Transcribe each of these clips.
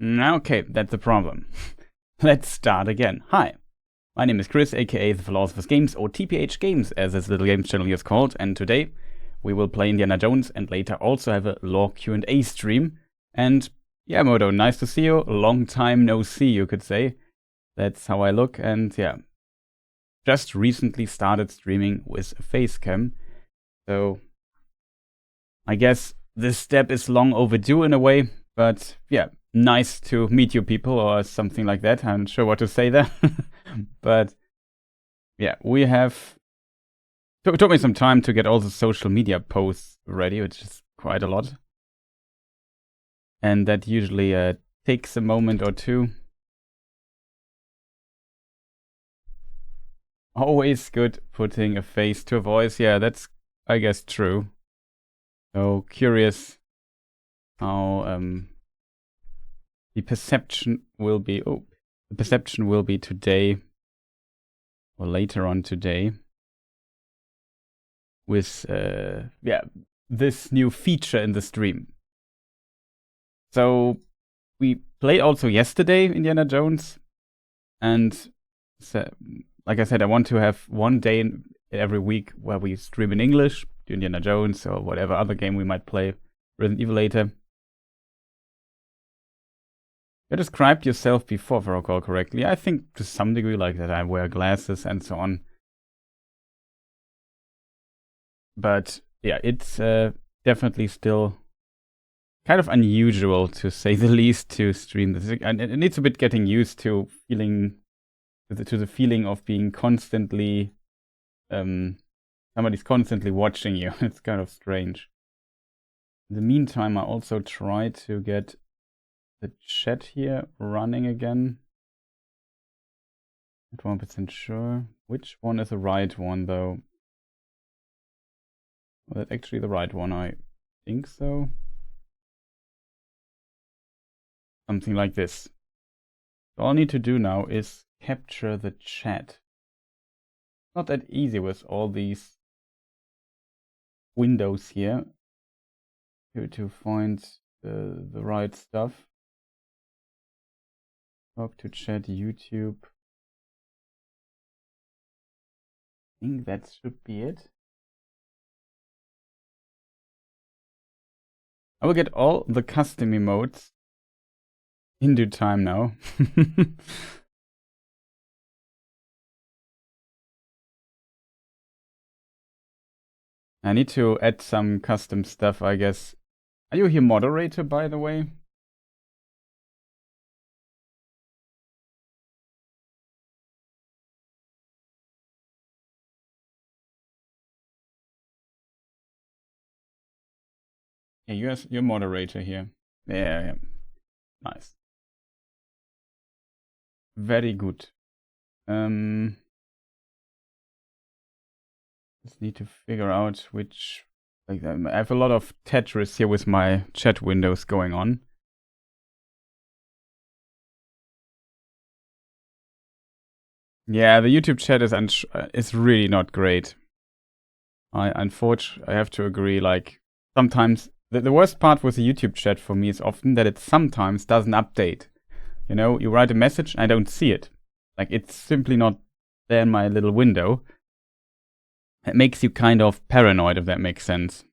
Okay, that's the problem. Let's start again. Hi, my name is Chris, aka the Philosopher's Games, or TPhGames, as this little games channel is called, and today we will play Indiana Jones and later also have a lore Q&A stream. And yeah, Modo, nice to see you. Long time no see, you could say. That's how I look, and yeah. Just recently started streaming with a face cam, so I guess this step is long overdue in a way, but yeah, nice to meet you people or something like that. I'm not sure what to say there. But yeah, we have... It took me some time to get all the social media posts ready, which is quite a lot. And that usually takes a moment or two. Always good putting a face to a voice. Yeah, that's, I guess, true. So curious how the perception will be. Oh, the perception will be today or later on today with this new feature in the stream. So we played also yesterday Indiana Jones, and so, like I said, I want to have one day every week where we stream in English, do Indiana Jones or whatever other game we might play, Resident Evil later. You described yourself before, if I recall correctly. I think to some degree like that I wear glasses and so on. But yeah, it's definitely still kind of unusual, to say the least, to stream this. And it needs a bit getting used to feeling... to the feeling of being constantly... somebody's constantly watching you. It's kind of strange. In the meantime, I also try to get the chat here running again. Not 1% sure. Which one is the right one, though? Well, that's actually the right one, I think so. Something like this. All I need to do now is capture the chat. Not that easy with all these windows here to find the right stuff. Talk to chat, YouTube. I think that should be it. I will get all the custom emotes in due time now. I need to add some custom stuff, I guess. Are you here moderator, by the way? Yeah, you're moderator here. Yeah. Nice. Very good. Just need to figure out which... Like, I have a lot of Tetris here with my chat windows going on. Yeah, the YouTube chat is really not great. Unfortunately, I have to agree. Like, sometimes the worst part with the YouTube chat for me is often that it sometimes doesn't update. You know, you write a message and I don't see it. Like, it's simply not there in my little window. It makes you kind of paranoid, if that makes sense.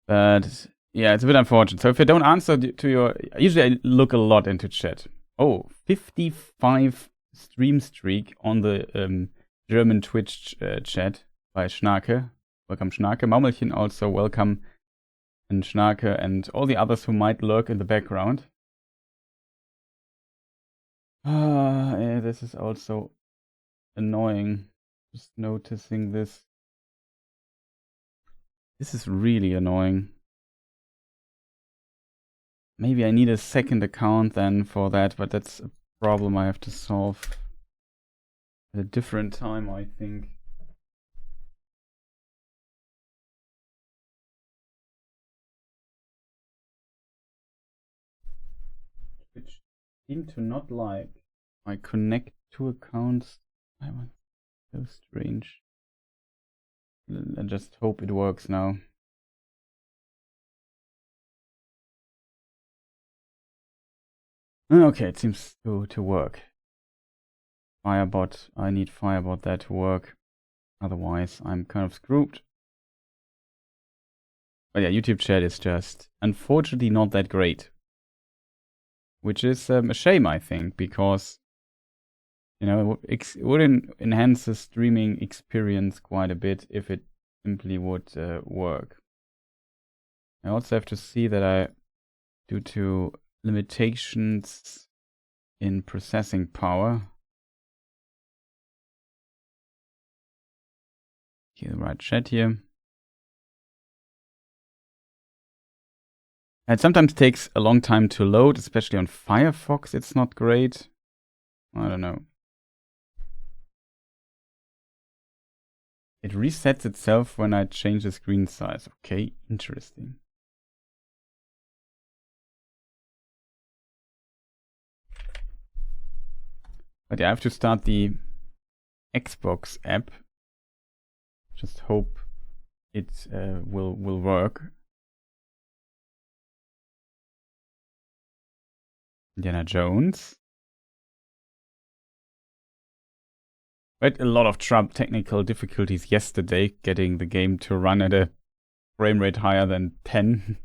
But yeah, it's a bit unfortunate. So if I don't answer to your... Usually I look a lot into chat. Oh, 55 stream streak on the German Twitch chat by Schnake. Welcome, Schnake. Maumelchen also welcome. And Schnake and all the others who might lurk in the background. Yeah, this is also annoying. Just noticing this. This is really annoying. Maybe I need a second account then for that, but that's a problem I have to solve at a different time, I think. Which seem to not like. I connect two accounts. So strange. I just hope it works now. Okay, it seems to work. Firebot, I need Firebot there to work. Otherwise, I'm kind of screwed. But yeah, YouTube chat is just, unfortunately, not that great. Which is a shame, I think, because, you know, it would enhance the streaming experience quite a bit if it simply would work. I also have to see that due to limitations in processing power, the right chat here. It sometimes takes a long time to load, especially on Firefox. It's not great. I don't know. It resets itself when I change the screen size. Okay, interesting. But yeah, I have to start the Xbox app. Just hope it will work. Indiana Jones. I had a lot of technical difficulties yesterday getting the game to run at a frame rate higher than 10.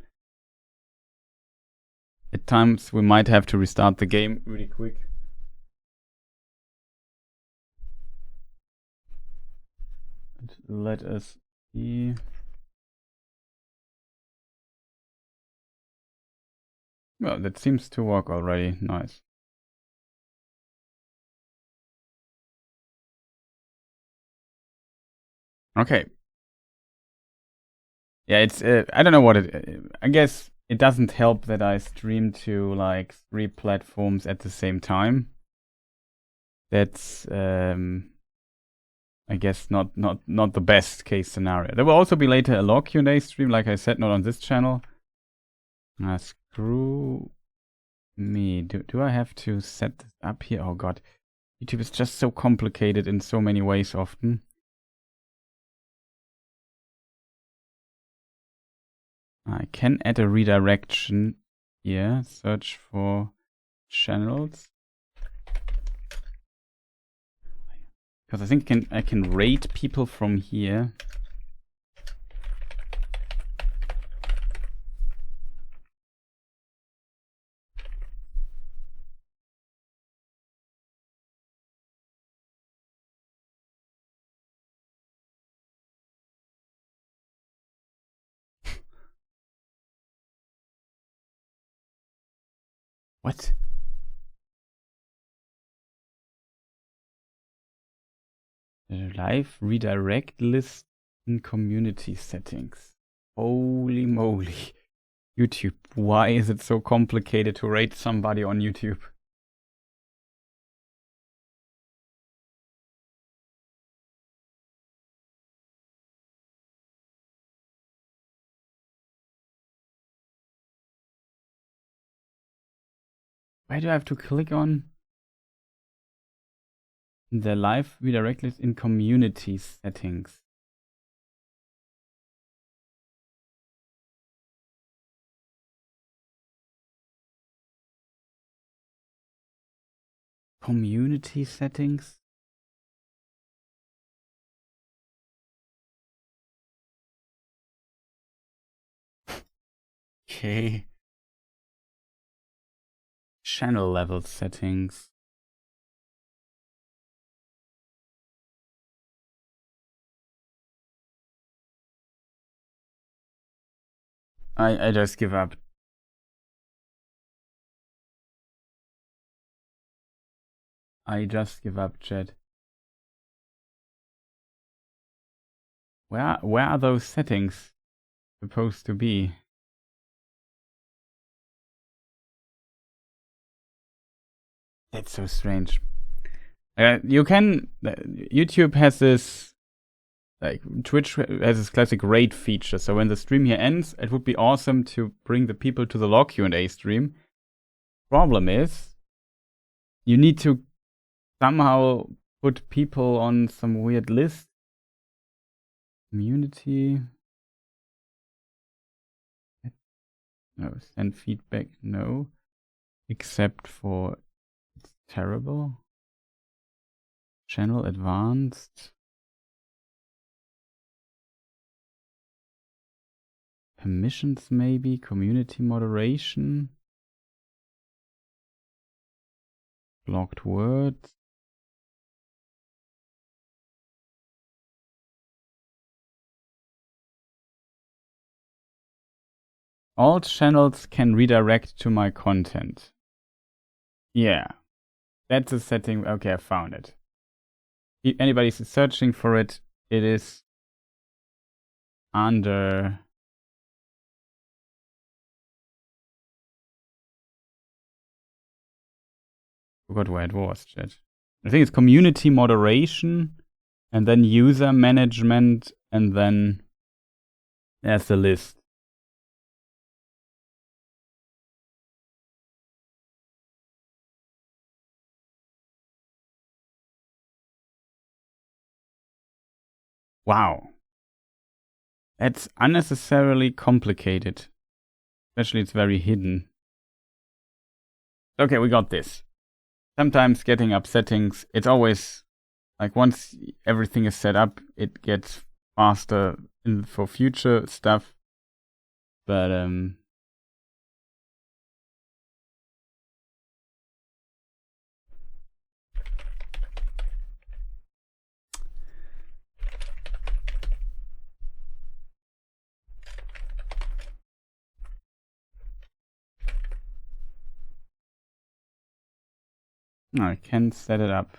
At times we might have to restart the game really quick. Let us see. Well, that seems to work already. Nice. Okay. Yeah, it's I don't know what I guess it doesn't help that I stream to like 3 platforms at the same time. That's I guess not the best case scenario. There will also be later a lore Q&A stream, like I said, not on this channel. Screw me. Do I have to set this up here? Oh god. YouTube is just so complicated in so many ways often. I can add a redirection here. Search for channels. Because I think I can rate people from here. What? Live redirect list in community settings. Holy moly. YouTube, why is it so complicated to rate somebody on YouTube? Why do I have to click on the live redirect list in community settings? Community settings? Okay. Channel level settings. I just give up. I just give up, chat. Where are those settings supposed to be? That's so strange. You can. YouTube has this. Like Twitch has this classic raid feature. So when the stream here ends, it would be awesome to bring the people to the lore Q&A stream. Problem is, you need to somehow put people on some weird list. Community. No. Send feedback. No. except for it's terrible. Channel advanced. Permissions maybe, community moderation. Blocked words. All channels can redirect to my content. Yeah, that's a setting. Okay, I found it. If anybody's searching for it, it is under... Forgot where it was, chat. I think it's community moderation, and then user management, and then there's the list. Wow. That's unnecessarily complicated. Especially it's very hidden. Okay, we got this. Sometimes getting up settings, it's always like once everything is set up, it gets faster for future stuff. But I can set it up.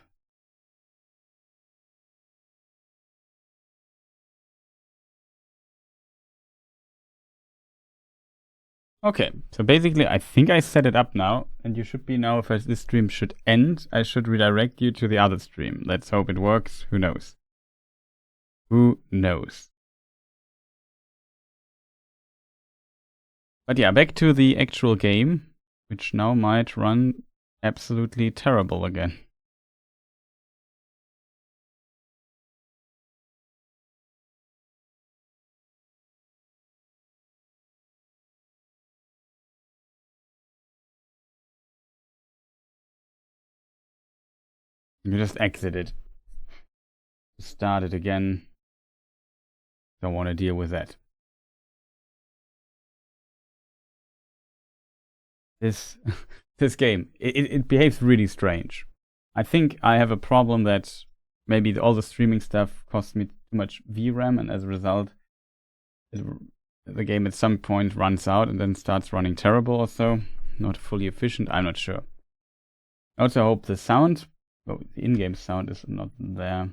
Okay, so basically I think I set it up now, and you should be now, if this stream should end, I should redirect you to the other stream. Let's hope it works. Who knows? Who knows? But yeah, back to the actual game, which now might run absolutely terrible again. You just exit it. Start it again. Don't want to deal with that. This game, it behaves really strange. I think I have a problem that maybe all the streaming stuff costs me too much VRAM, and as a result, the game at some point runs out and then starts running terrible or so. Not fully efficient, I'm not sure. I also hope the sound, the in-game sound is not there.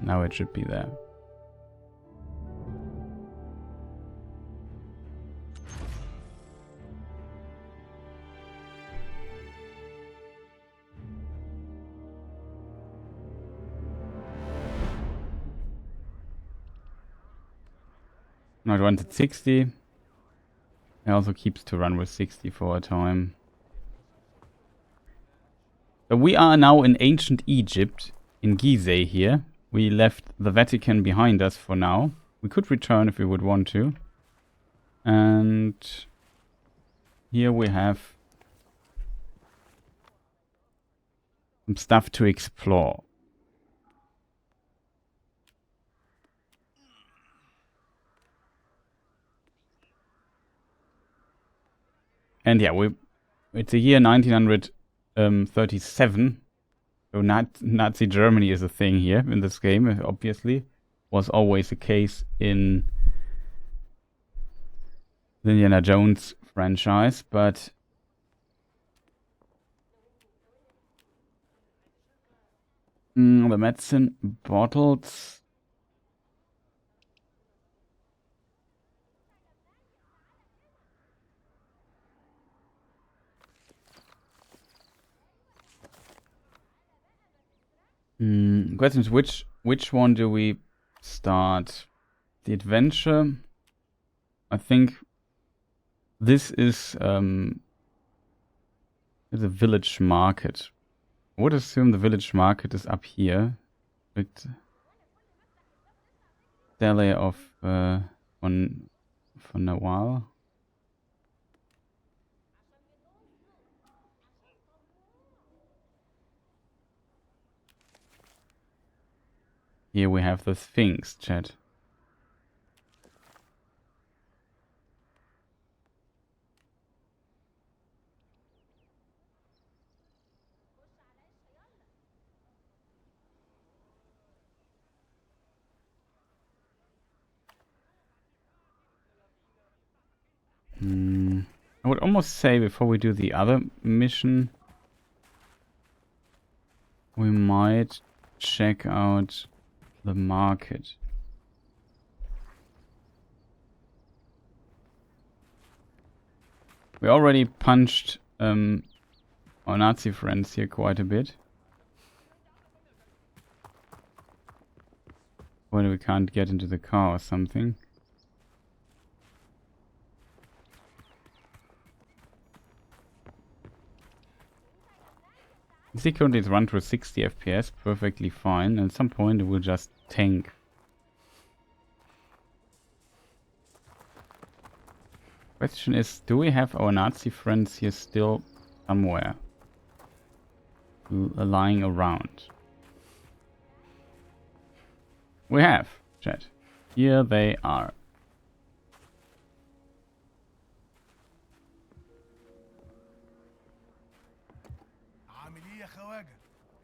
Now it should be there. Now it runs at 60. It also keeps to run with 60 for a time. So we are now in ancient Egypt, in Gizeh here. We left the Vatican behind us for now. We could return if we would want to. And here we have some stuff to explore. And yeah, it's the year 1937. So Nazi Germany is a thing here in this game, obviously. Was always the case in the Indiana Jones franchise, but the medicine bottles. Question is, which one do we start? The adventure. I think this is a village market. I would assume the village market is up here. But Delay of for Nawal. Here we have the Sphinx, chat. I would almost say before we do the other mission, we might check out the market. We already punched our Nazi friends here quite a bit. When we can't get into the car or something. You see currently it's run through 60 FPS, perfectly fine. At some point it will just tank. Question is, do we have our Nazi friends here still somewhere? Lying around. We have, chat. Here they are.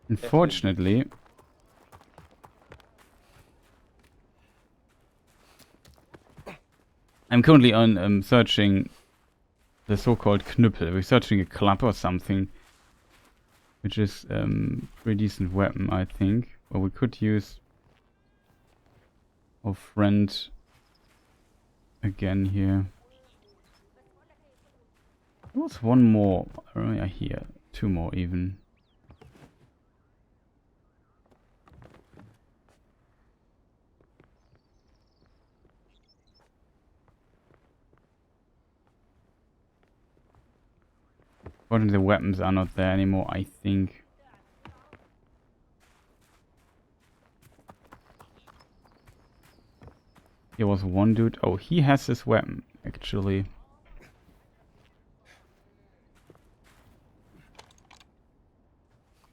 Unfortunately, I'm currently on searching the so-called Knüppel. We're searching a club or something, which is a pretty decent weapon, I think. Or we could use our friend again here. There was one more here, two more even. Unfortunately, the weapons are not there anymore, I think. Here was one dude. Oh, he has this weapon, actually.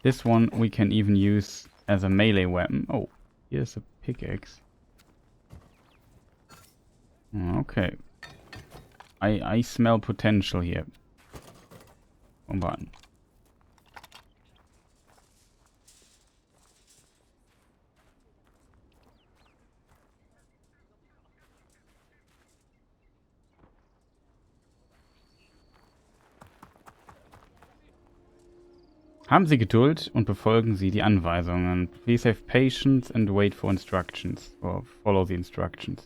This one we can even use as a melee weapon. Oh, here's a pickaxe. Okay. I smell potential here. One button. Haben Sie Geduld und befolgen Sie die Anweisungen. Please have patience and wait for instructions. Or follow the instructions.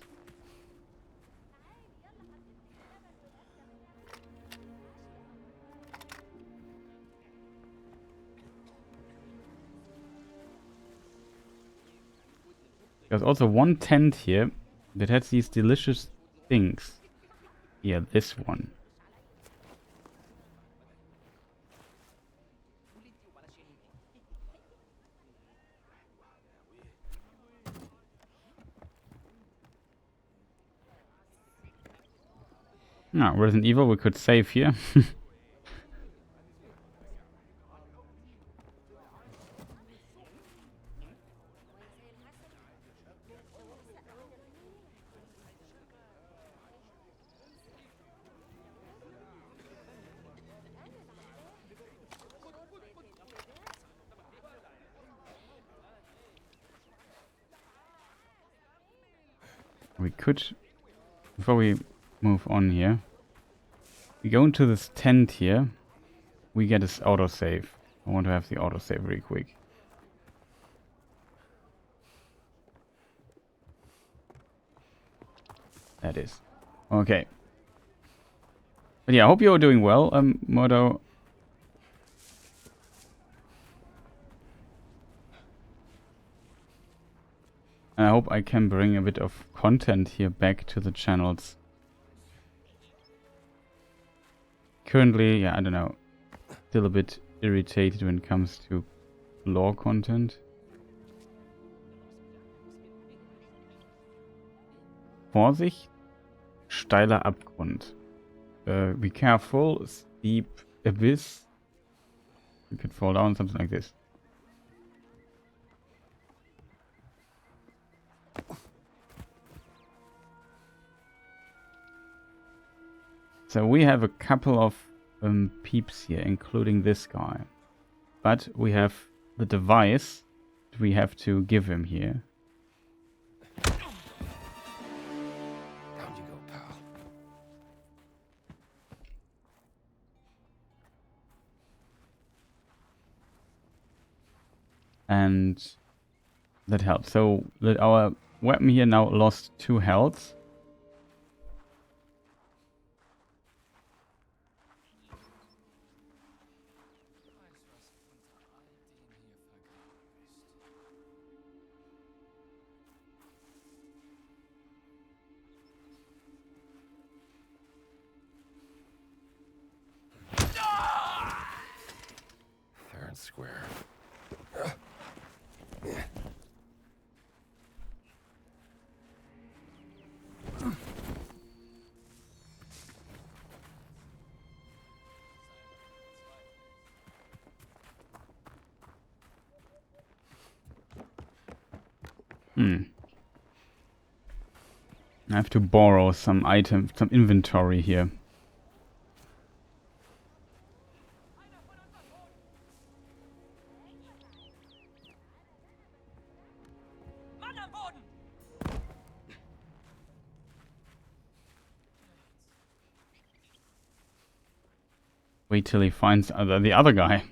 There's also one tent here that has these delicious things. Yeah, this one. No, Resident Evil, we could save here. We could, before we move on here, we go into this tent here, we get this autosave. I want to have the autosave really quick. That is. Okay. But yeah, I hope you're doing well, Modo. I hope I can bring a bit of content here back to the channels. Currently, yeah, I don't know. Still a bit irritated when it comes to lore content. Vorsicht, steiler Abgrund. Be careful, steep abyss. You could fall down, something like this. So we have a couple of peeps here, including this guy. But we have the device we have to give him here. Down you go, pal. And that helps. So our weapon here now lost 2 health. Fair and square. I have to borrow some items, some inventory here. Wait till he finds the other guy.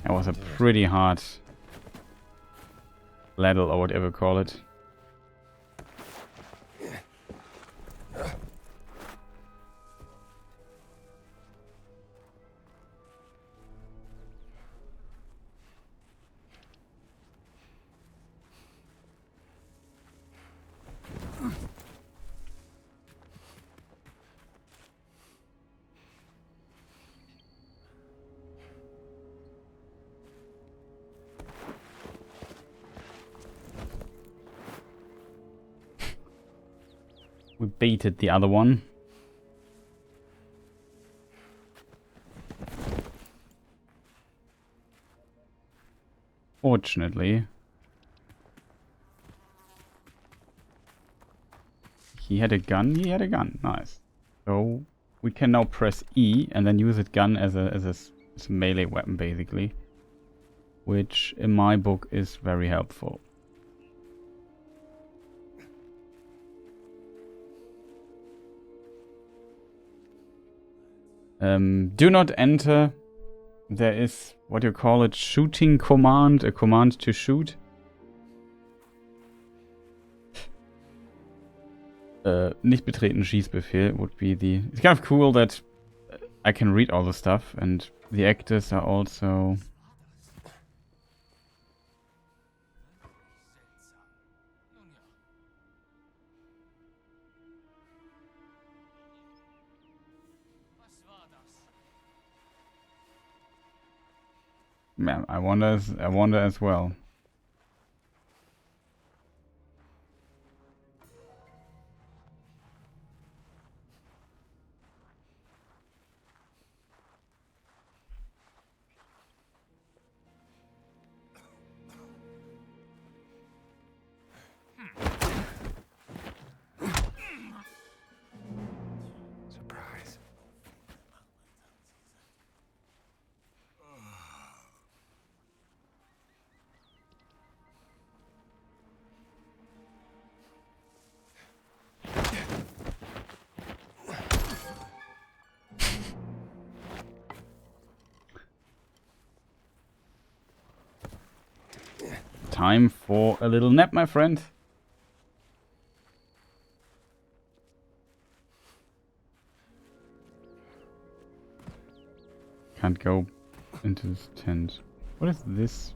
That was a pretty hard ladle or whatever you call it. We baited the other one. Fortunately, he had a gun. He had a gun. Nice. So we can now press E and then use it gun as a melee weapon, basically, which in my book is very helpful. Do not enter. There is, what you call it, shooting command, a command to shoot. Nicht betreten Schießbefehl would be the... It's kind of cool that I can read all the stuff and the actors are also... Man, I wonder as well. Surprise. Time for a little nap, my friend. Can't go into this tent. What is this?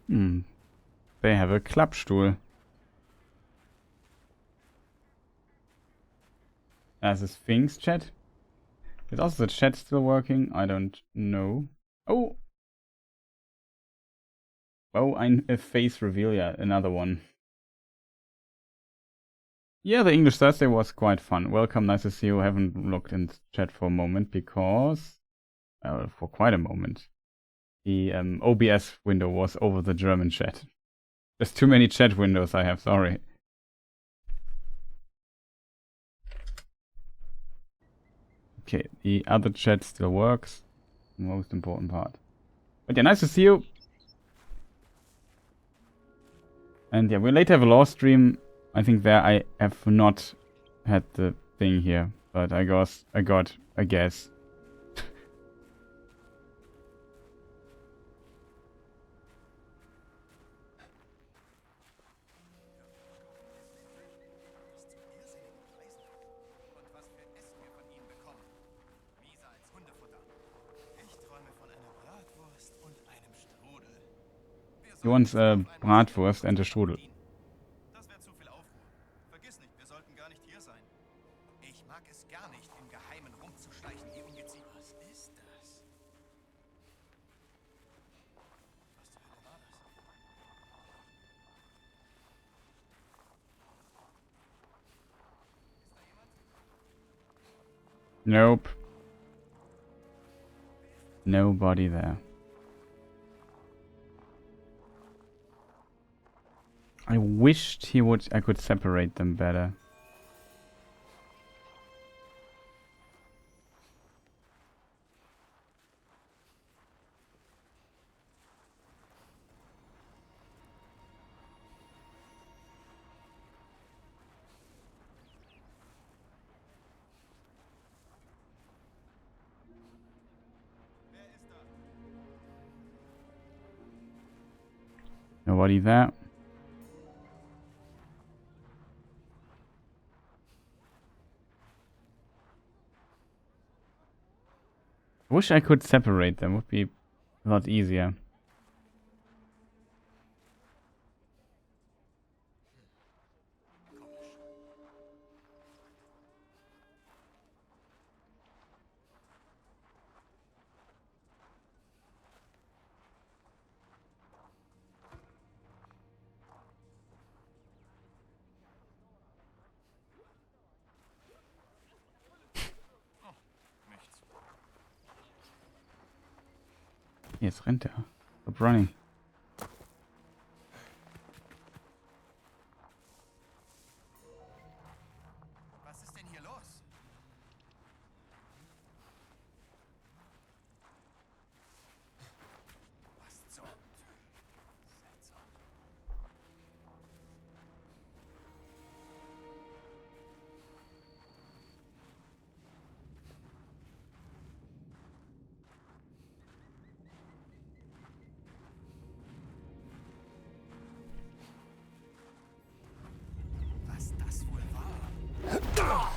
Hmm. They have a Klappstuhl. As is Sphinx chat. Is also the chat still working? I don't know. Oh! Oh, a face reveal, yeah, another one. Yeah, the English Thursday was quite fun. Welcome, nice to see you. Haven't looked in chat for a moment because... for quite a moment. The OBS window was over the German chat. There's too many chat windows I have, sorry. Okay, the other chat still works. Most important part. But yeah, nice to see you. And yeah, we'll later have a law stream. I think there I have not had the thing here. But I guess. He wants a Bratwurst and a Strudel. Das wäre zu viel Aufruhr. Vergiss nicht, wir sollten gar nicht hier sein. Ich mag es gar nicht, im Geheimen rumzuschleichen wie Ungeziefer. Was ist das? Was zur Hölle war das? Ist da jemand? Nope. Nobody there. I wished I could separate them better. Nobody there. I wish I could separate them, would be a lot easier. Jetzt rennt er. Stop running. Was ist denn hier los? Was zur... Seltsam. Was das wohl war?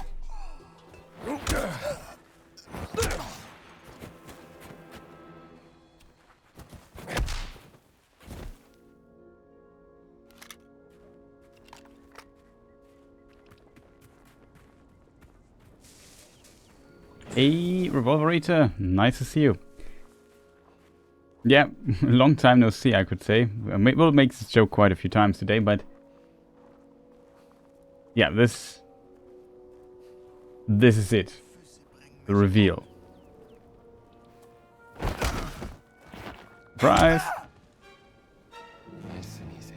Hey, Revolverator, nice to see you. Yeah, long time no see, I could say. We'll make this joke quite a few times today, but... yeah, this is it. The reveal. Surprise! Nice and easy.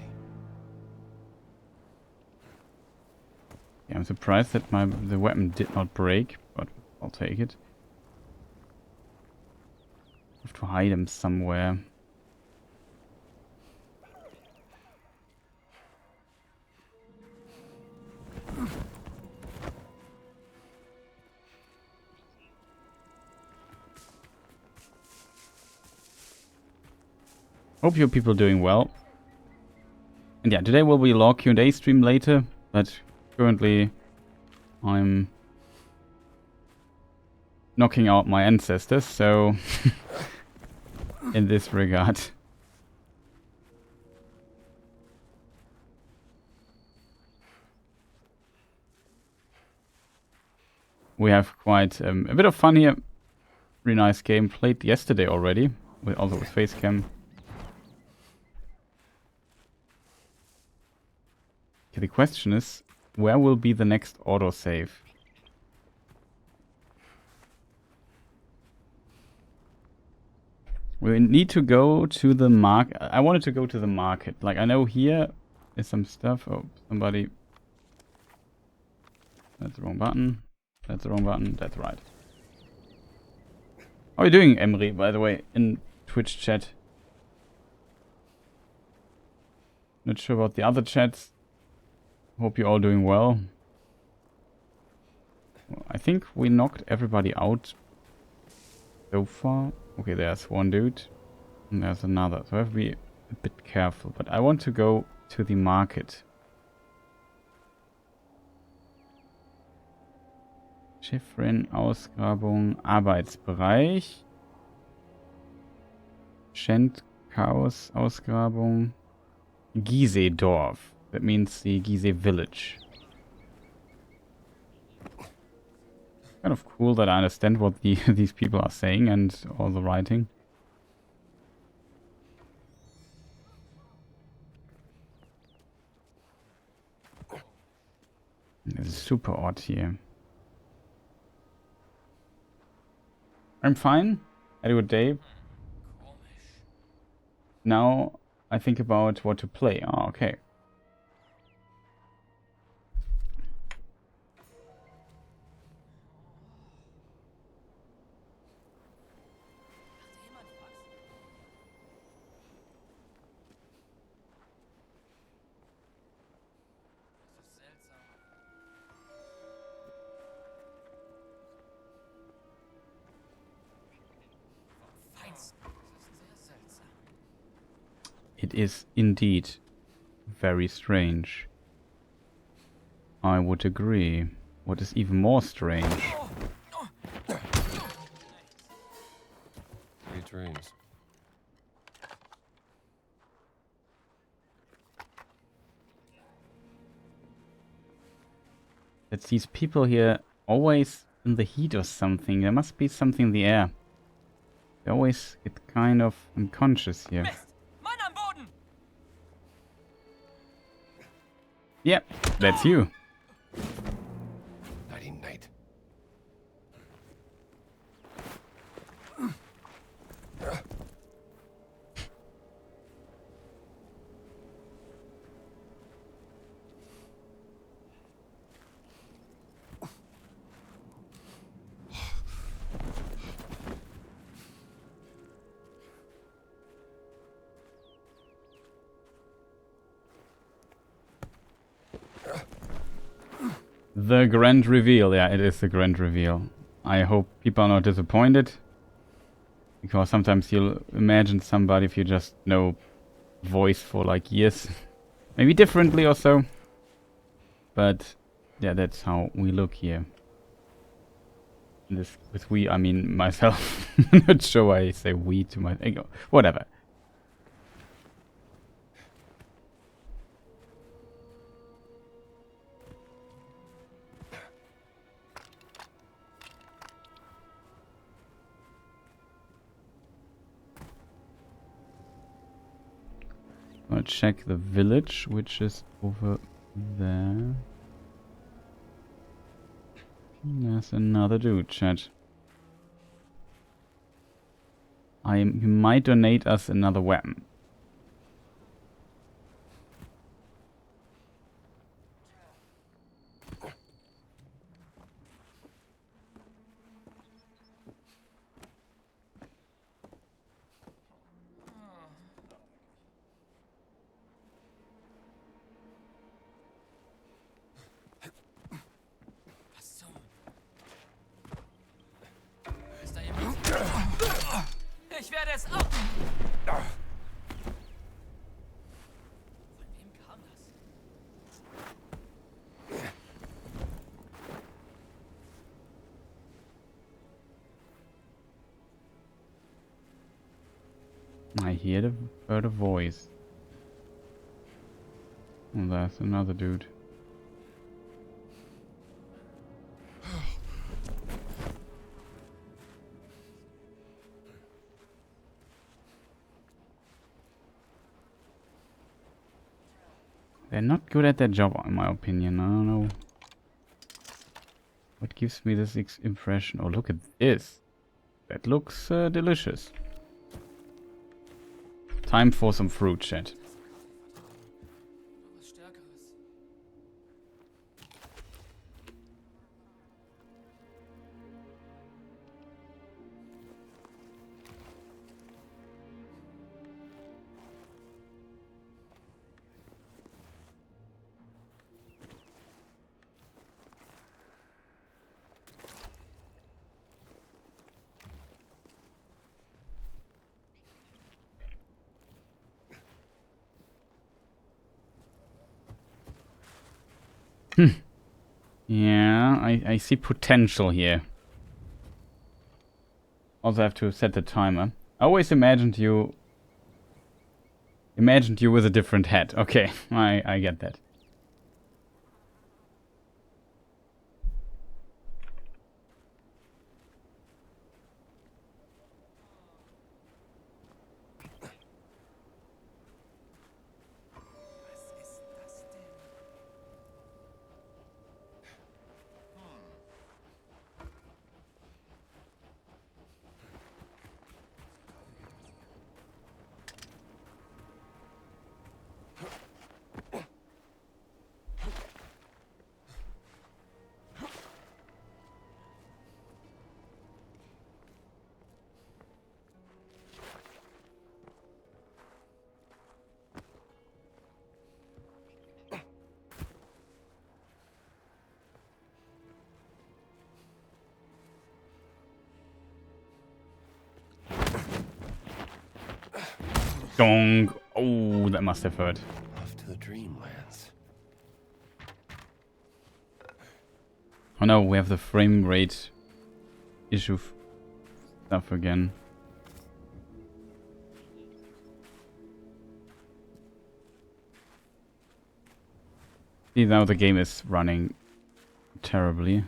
Yeah, I'm surprised that the weapon did not break, but I'll take it. Have to hide him somewhere. Hope you people doing well. And yeah, today will be a law Q&A stream later, but currently I'm knocking out my ancestors, so in this regard. we have quite a bit of fun here. Really nice game. Played yesterday already, also with Facecam. Okay, the question is, where will be the next autosave? We need to go to the market. I wanted to go to the market. Like, I know here is some stuff. Oh, somebody. That's the wrong button. That's the wrong button. That's right. How are you doing, Emery, by the way, in Twitch chat? Not sure about the other chats. Hope you're all doing well. I think we knocked everybody out so far. Okay, there's one dude. And there's another. So I have to be a bit careful. But I want to go to the market. Chiffrin, Ausgrabung, Arbeitsbereich. Schentkaus, Ausgrabung. Gizeh-Dorf. That means the Gizeh village. Kind of cool that I understand what these people are saying and all the writing. It's super odd here. I'm fine. Had a good day. Now I think about what to play. Oh, okay. It is indeed very strange. I would agree. What is even more strange? Sweet dreams. That these people here always in the heat or something. There must be something in the air. They always get kind of unconscious here. Yep, that's you. Nighty night. The grand reveal. Yeah, it is the grand reveal. I hope people are not disappointed. Because sometimes you'll imagine somebody if you just know voice for like years. Maybe differently or so. But yeah, that's how we look here. This, with we, I mean myself. I'm not sure why I say we to my... Whatever. I'll check the village, which is over there. There's another dude, chat. He might donate us another weapon. Ich werde es auch. Von wem kam das? I heard a voice. Oh, there's another dude. They're not good at their job, in my opinion. I don't know what gives me this impression. Oh, look at this. That looks delicious. Time for some fruit, chat. Was Stärkeres. Yeah, I see potential here. Also have to set the timer. I always imagined you with a different hat. Okay, I get that. Was ist das denn? Dong. Oh, that must have hurt. Off to the dreamlands. Oh no, we have the frame rate issue stuff again. See, now the game is running terribly.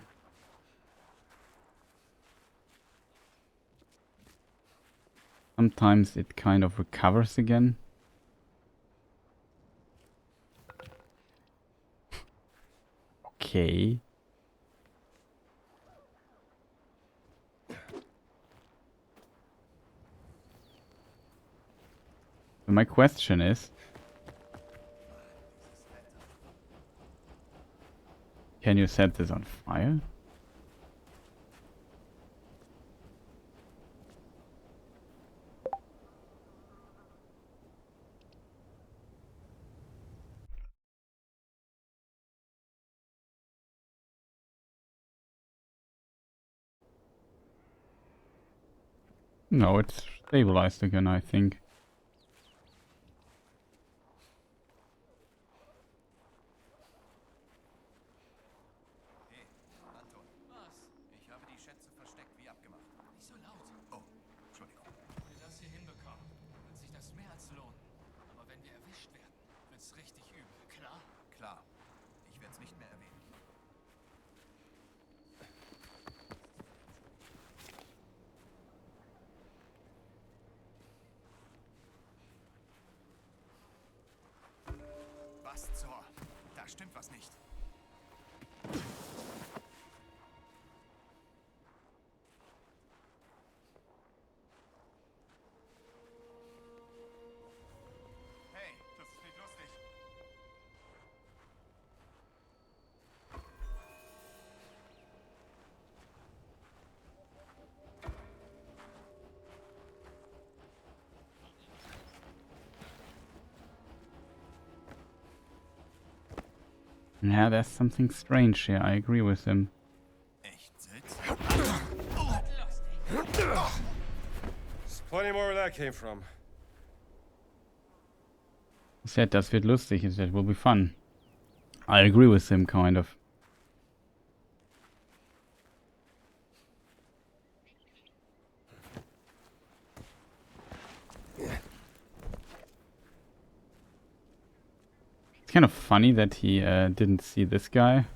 Sometimes it kind of recovers again. Okay. So my question is, can you set this on fire? No, it's stabilized again, I think. Hey, Anton. Was? Ich habe die Schätze versteckt wie abgemacht. Nicht so laut. Oh, Entschuldigung. Wenn wir das hier hinbekommen, wird sich das mehr als lohnen. Aber wenn wir erwischt werden, wird's richtig übel. Klar? Klar. Ich werde es nicht mehr erwähnen. Was zur... Da stimmt was nicht. Hey, das ist nicht lustig. Yeah, there's something strange here. I agree with him. Echt Sitz? There's plenty more where that came from. He said das wird lustig. He said it will be fun. I agree with him, kind of. It's kind of funny that he didn't see this guy.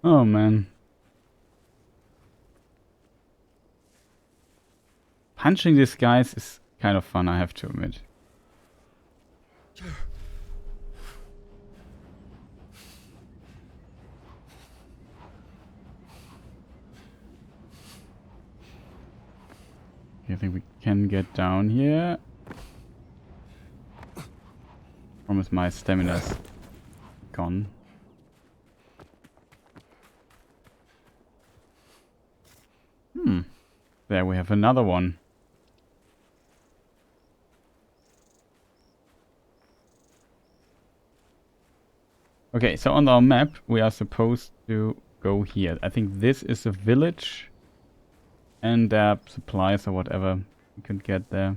Oh man. Punching these guys is kind of fun, I have to admit. I think we can get down here. Promise my stamina's gone. There we have another one. Okay, so on our map we are supposed to go here. I think this is a village. And there are supplies or whatever we could get there.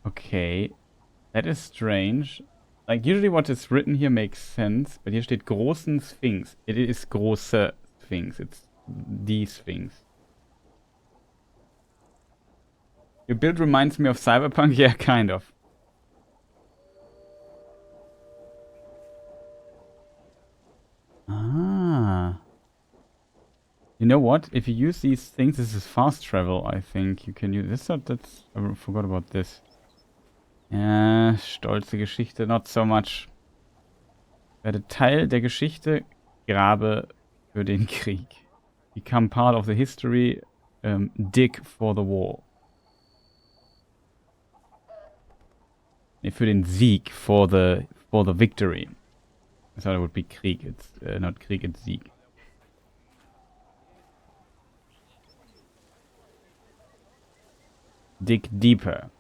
Okay, that is strange. Like, usually what is written here makes sense, but here steht großen Sphinx. It is große Sphinx. It's the Sphinx. Your build reminds me of Cyberpunk? Yeah, kind of. Ah. You know what? If you use these things, this is fast travel, I think. You can use this. That's... I forgot about this. Ja, stolze Geschichte, not so much. Werde Teil der Geschichte, grabe für den Krieg. Become part of the history, dig for the war. Nee, für den Sieg, for the victory. I thought it would be Krieg, it's not Krieg, it's Sieg. Dig deeper.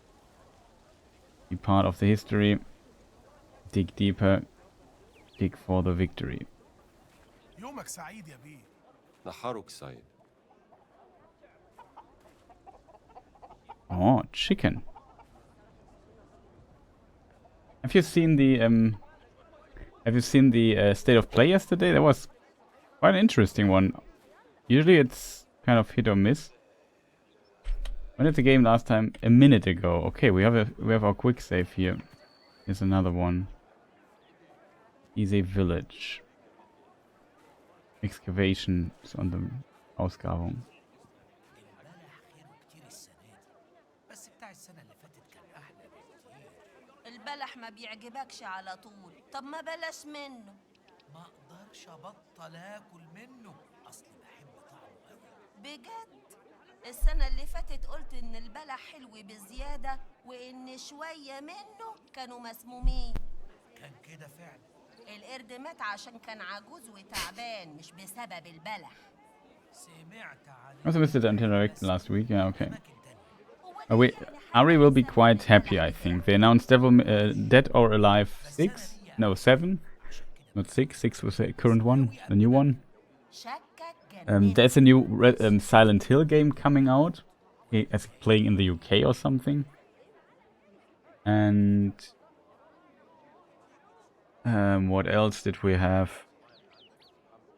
Be part of the history. Dig deeper. Dig for the victory. يومك سعيد يا بيه. نهارك سعيد. Oh, chicken. Have you seen the state of play yesterday? That was quite an interesting one. Usually it's kind of hit or miss. When did the game last time? A minute ago. Okay, we have our quick save here. Here's another one. Easy village. Excavation is on the Ausgrabung. البلح ما بيعجبكش على طول. طب ما بلاش منه. ما اقدرش ابطل اكل منه، اصلي بحب طعمه قوي. بجد؟ السنة اللي فاتت قلت إن البلح حلو بزيادة وإن شوية منه كانوا مسمومين. كان كده فعلا. القرد مات عشان كان عجوز وتعبان مش بسبب البلح. سمعت عن I also visited Interact last week. Yeah, okay. Ari will be quite happy, I think. They announced Dead or Alive 6? No, 7? Not 6. 6 was the current one, the new one. There's a new Silent Hill game coming out. As playing in the UK or something. And... what else did we have?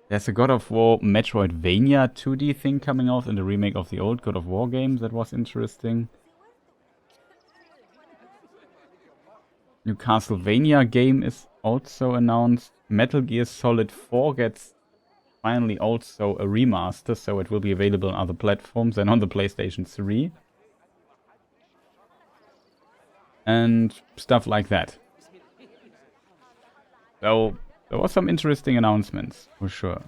There's a God of War Metroidvania 2D thing coming out in the remake of the old God of War games. That was interesting. New Castlevania game is also announced. Metal Gear Solid 4 gets finally also a remaster, so it will be available on other platforms and on the PlayStation 3. And stuff like that. So, there was some interesting announcements, for sure.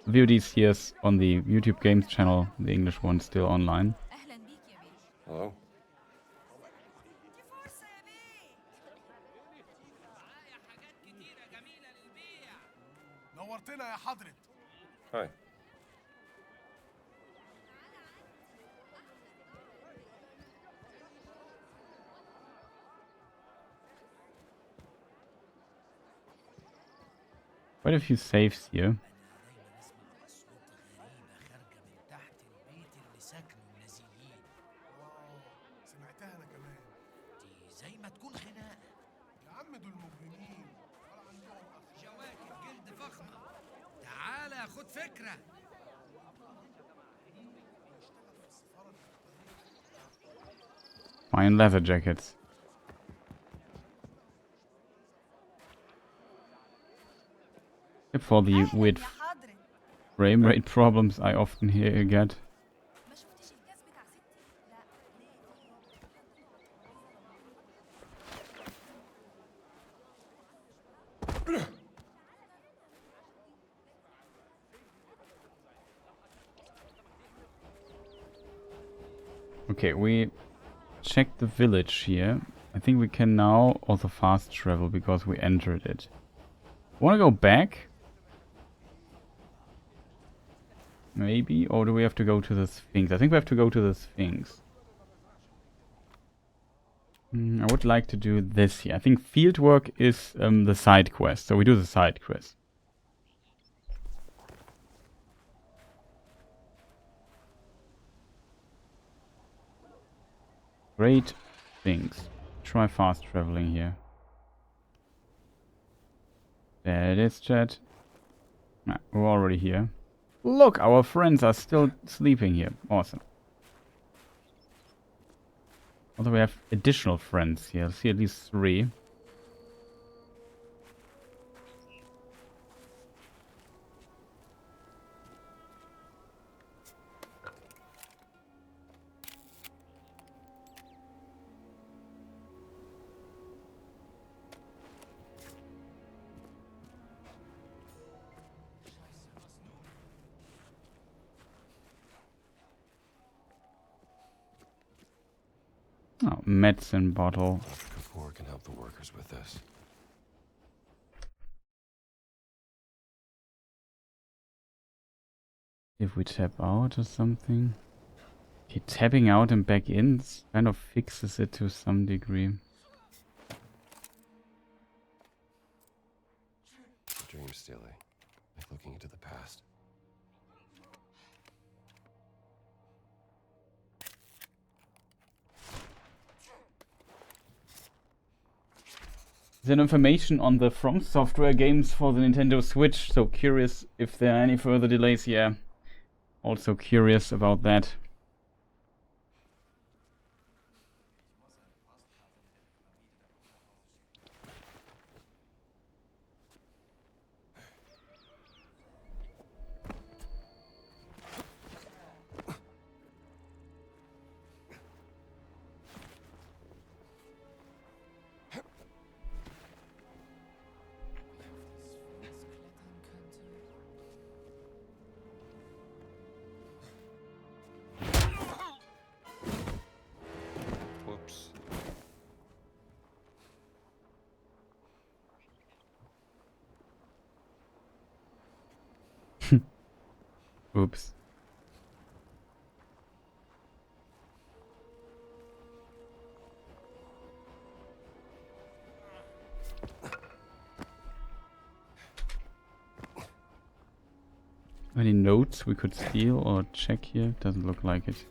View these here on the YouTube Games channel, the English one still online. Hello. نورتنا يا حضرة. Hi. Quite a few saves here. سمعتها انا كمان. دي زي ما تكون خناقة. يا عم دول مجرمين. ولا عندهم جواكت جلد فخمة. تعالى خد فكرة. Fine leather jackets. Except for the weird frame rate problems I often get. Okay, we checked the village here. I think we can now also fast travel because we entered it. Wanna go back? Maybe? Or do we have to go to the Sphinx? I think we have to go to the Sphinx. I would like to do this here. I think field work is the side quest. So we do the side quest. Great things. Try fast traveling here. There it is, chat. Nah, we're already here. Look, our friends are still sleeping here. Awesome. Although we have additional friends here. I see at least 3. Oh, medicine bottle. Corpo can help the workers with this. If we tap out or something. Okay, tapping out and back in kind of fixes it to some degree. Dream stealing, like looking into the past. There's information on the From Software games for the Nintendo Switch, so curious if there are any further delays. Yeah, also curious about that. Whoops. Oops. Any notes we could steal or check here? Doesn't look like it.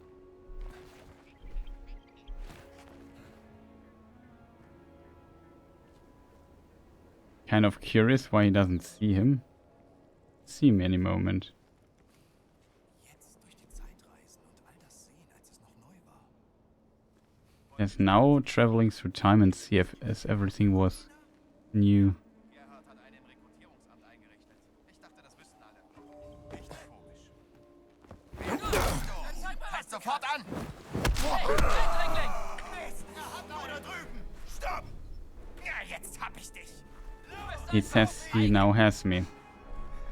Kind of curious why he doesn't see him. See him any moment. Yes, now traveling through time and see if as everything was new. Gerhard hat einen im Rekrutierungsamt eingerichtet. Ich dachte, das wüssten alle. Echt komisch. Halt sofort an! Mist, er hat da oder drüben! Stopp! Ja, jetzt hab ich dich! He says he now has me.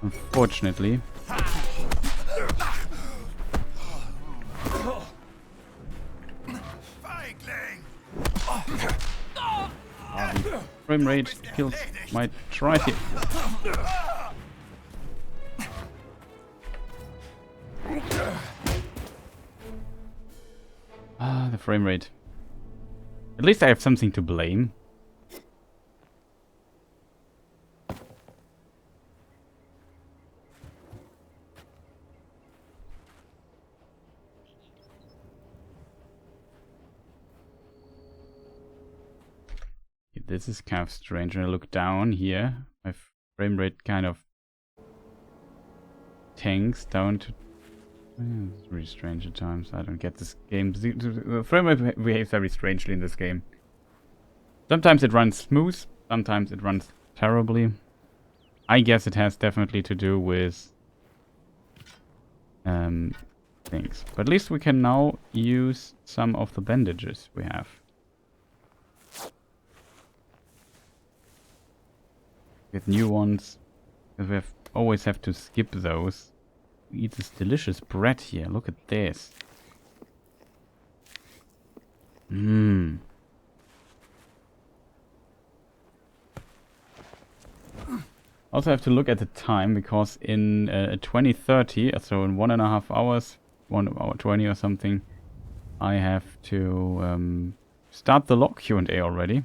Unfortunately. The frame rate kills my try here. The frame rate. At least I have something to blame. This is kind of strange. When I look down here, my frame rate kind of tanks down to Yeah, it's really strange at times. I don't get this game. The frame rate behaves very strangely in this game. Sometimes it runs smooth, sometimes it runs terribly. I guess it has definitely to do with things. But at least we can now use some of the bandages we have. Get new ones. Because we always have to skip those. We eat this delicious bread here. Look at this. Mmm. Also have to look at the time, because in 2030, so in 1.5 hours, 1 hour 20 or something, I have to start the log Q&A already.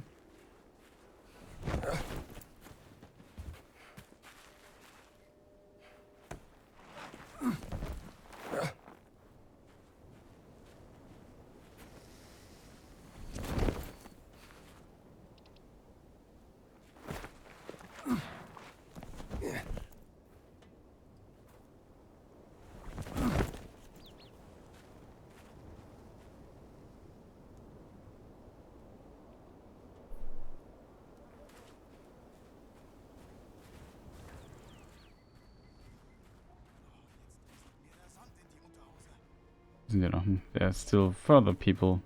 You know, there's still further people.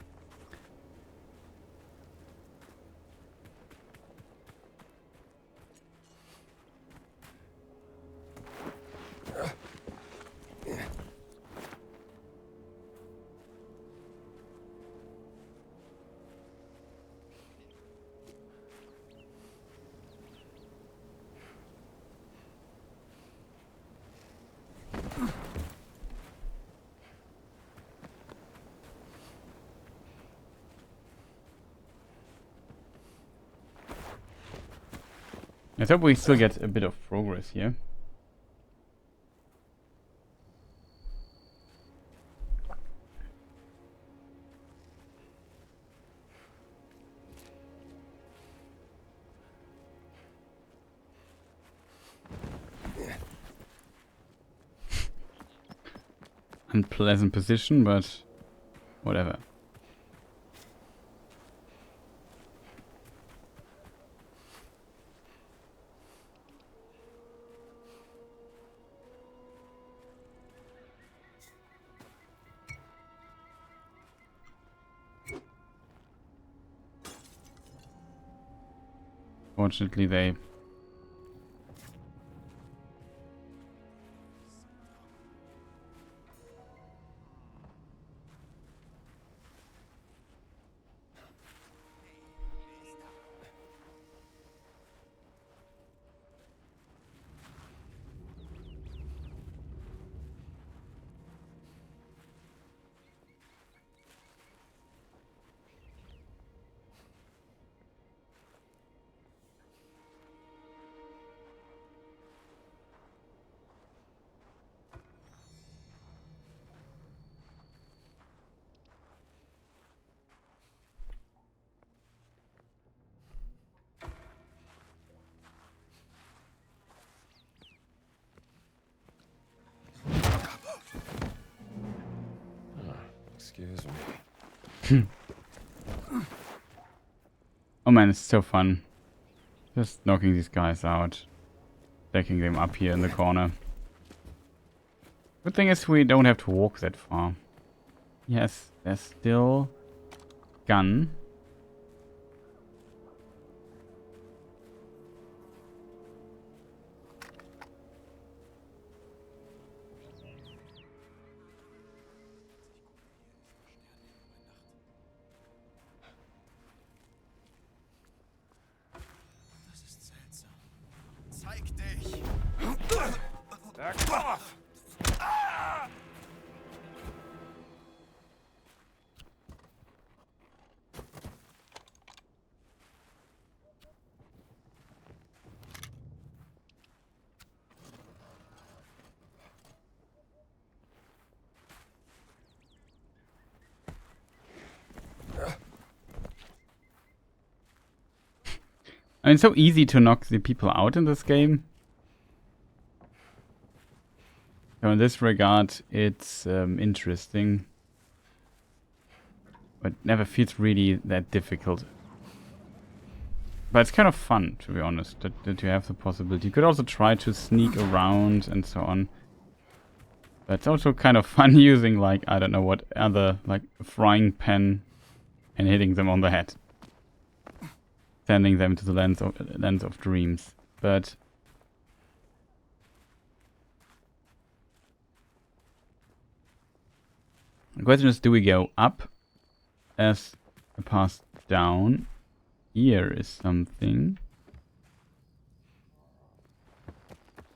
Let's hope we still get a bit of progress here. Unpleasant position, but whatever. Fortunately, they... Excuse me. Oh man, it's so fun. Just knocking these guys out. Stacking them up here in the corner. Good thing is we don't have to walk that far. Yes, there's still gun. Das ist seltsam. Zeig dich! Back off! I mean, it's so easy to knock the people out in this game. So in this regard, it's interesting. But never feels really that difficult. But it's kind of fun, to be honest, that you have the possibility. You could also try to sneak around and so on. But it's also kind of fun using, like, I don't know what other, like, a frying pan and hitting them on the head. Sending them to the lands of dreams. But the question is, do we go up as a path down? Here is something.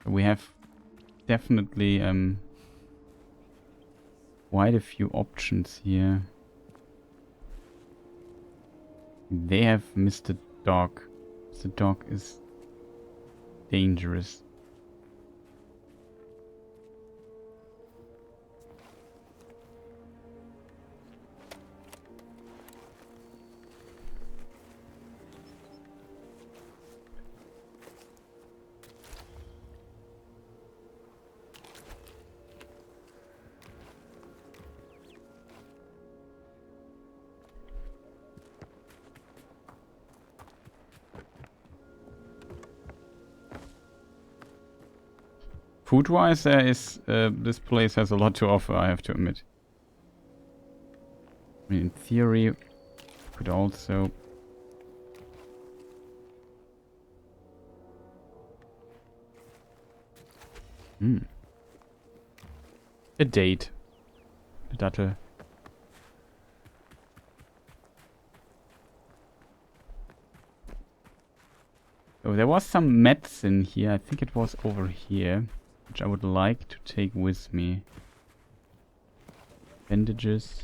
We have definitely quite a few options here. They have Mr. Dog. Mr. Dog is dangerous. Food-wise, there is this place has a lot to offer, I have to admit. I mean, in theory, could also a date. A Dattel. Oh, there was some medicine here. I think it was over here, which I would like to take with me. Bandages.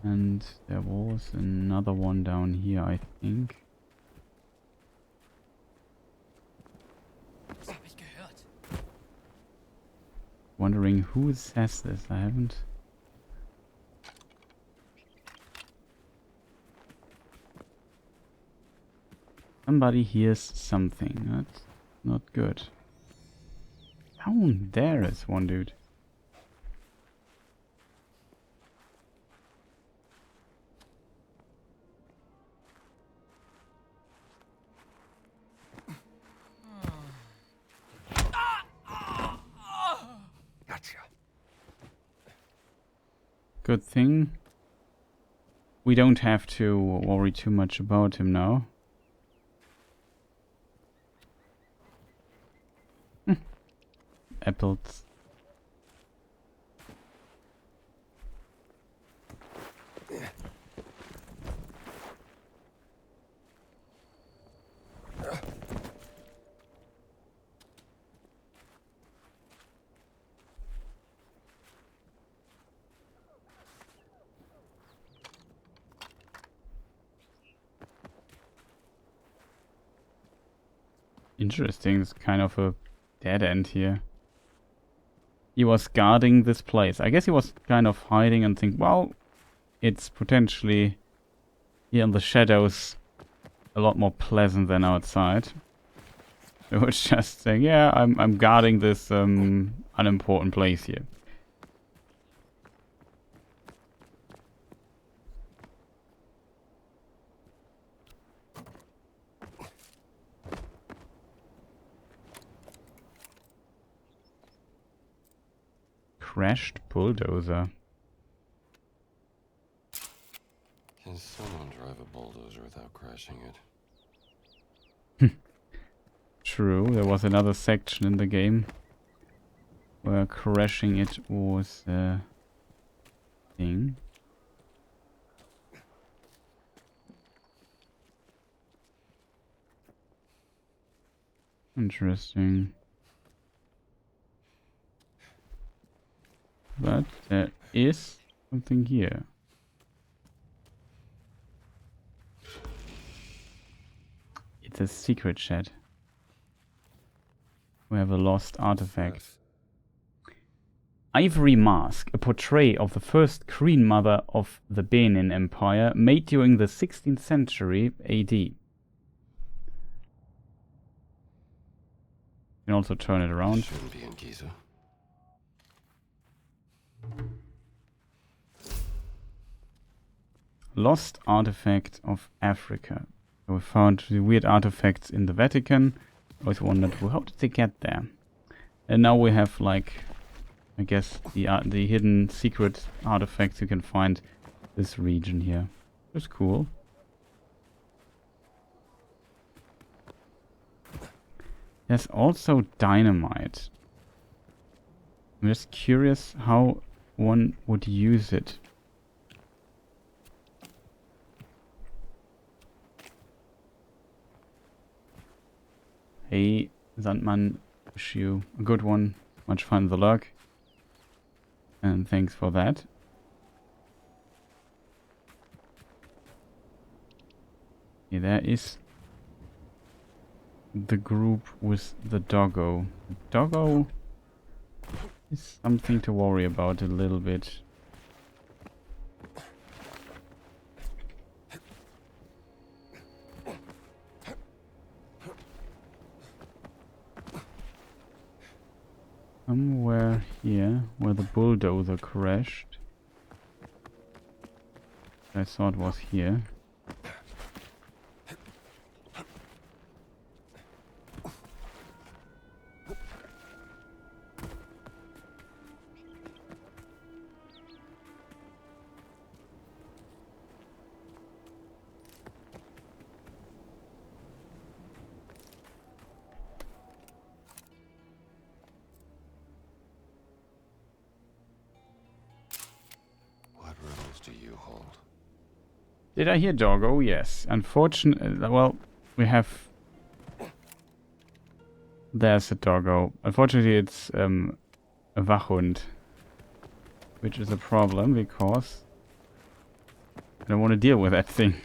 And there was another one down here, I think. Das hab ich gehört. Wondering who says this. I haven't. Somebody hears something. That's not good. Down there is one dude. Gotcha. Good thing we don't have to worry too much about him now. Apples. Interesting, it's kind of a dead end here. He was guarding this place. I guess he was kind of hiding and think, well, it's potentially here in the shadows a lot more pleasant than outside. So it's just saying, yeah, I'm guarding this unimportant place here. Crashed bulldozer. Can someone drive a bulldozer without crashing it? True, there was another section in the game where crashing it was a thing. Interesting. But there is something here. It's a secret shed. We have a lost artifact. Ivory mask, a portrait of the first Queen Mother of the Benin Empire, made during the 16th century AD. You can also turn it around. Shouldn't be in Giza. Lost artifact of Africa. So we found the weird artifacts in the Vatican. I always wondered, well, how did they get there? And now we have, like, I guess the hidden secret artifacts you can find this region here. That's cool. There's also dynamite. I'm just curious how one would use it. Hey, Sandman, wish you a good one. Much fun the lurk. And thanks for that. Yeah, there is the group with the doggo. The doggo is something to worry about a little bit. Somewhere here, where the bulldozer crashed. I thought was here. Do you hold? Did I hear doggo? Yes. Unfortunately, well, we have... There's a doggo. Unfortunately, it's a Wachhund. Which is a problem, because I don't want to deal with that thing.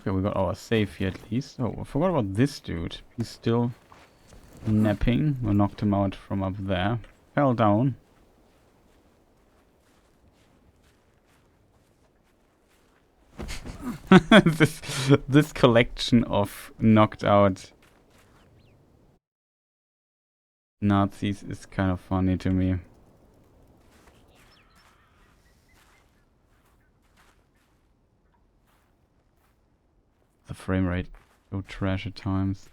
Okay, we got our save here at least. Oh, I forgot about this dude. He's still napping. We knocked him out from up there. Fell down. this collection of knocked out Nazis is kind of funny to me. The frame rate so trash at times.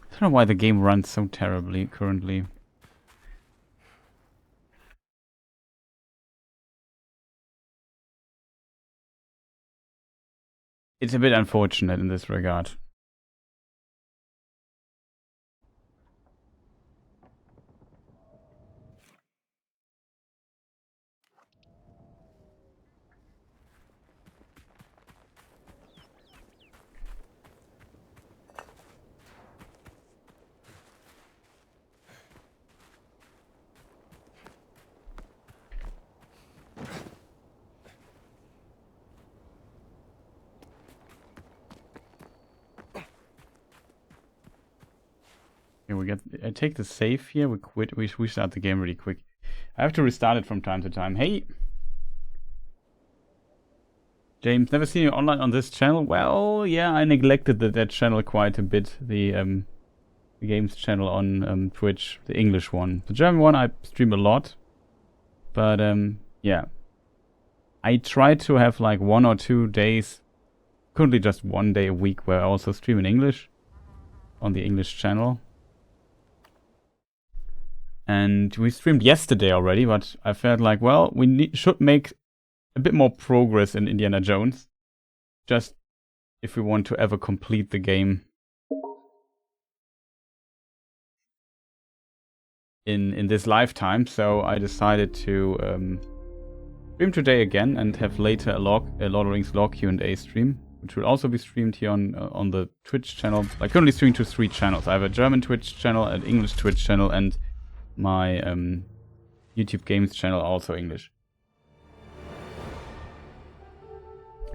I don't know why the game runs so terribly currently. It's a bit unfortunate in this regard. Okay, we get. I take the save here. We quit. We start the game really quick. I have to restart it from time to time. Hey, James, never seen you online on this channel. Well, yeah, I neglected that channel quite a bit. The games channel on Twitch, the English one. The German one I stream a lot, but yeah, I try to have like 1 or 2 days. Currently, just 1 day a week where I also stream in English on the English channel. And we streamed yesterday already, but I felt like, well, we should make a bit more progress in Indiana Jones. Just if we want to ever complete the game in this lifetime. So I decided to stream today again and have later a Lord of the Rings lore Q&A stream, which will also be streamed here on the Twitch channel. I currently stream to 3 channels. I have a German Twitch channel, an English Twitch channel, and my YouTube Games channel, also English.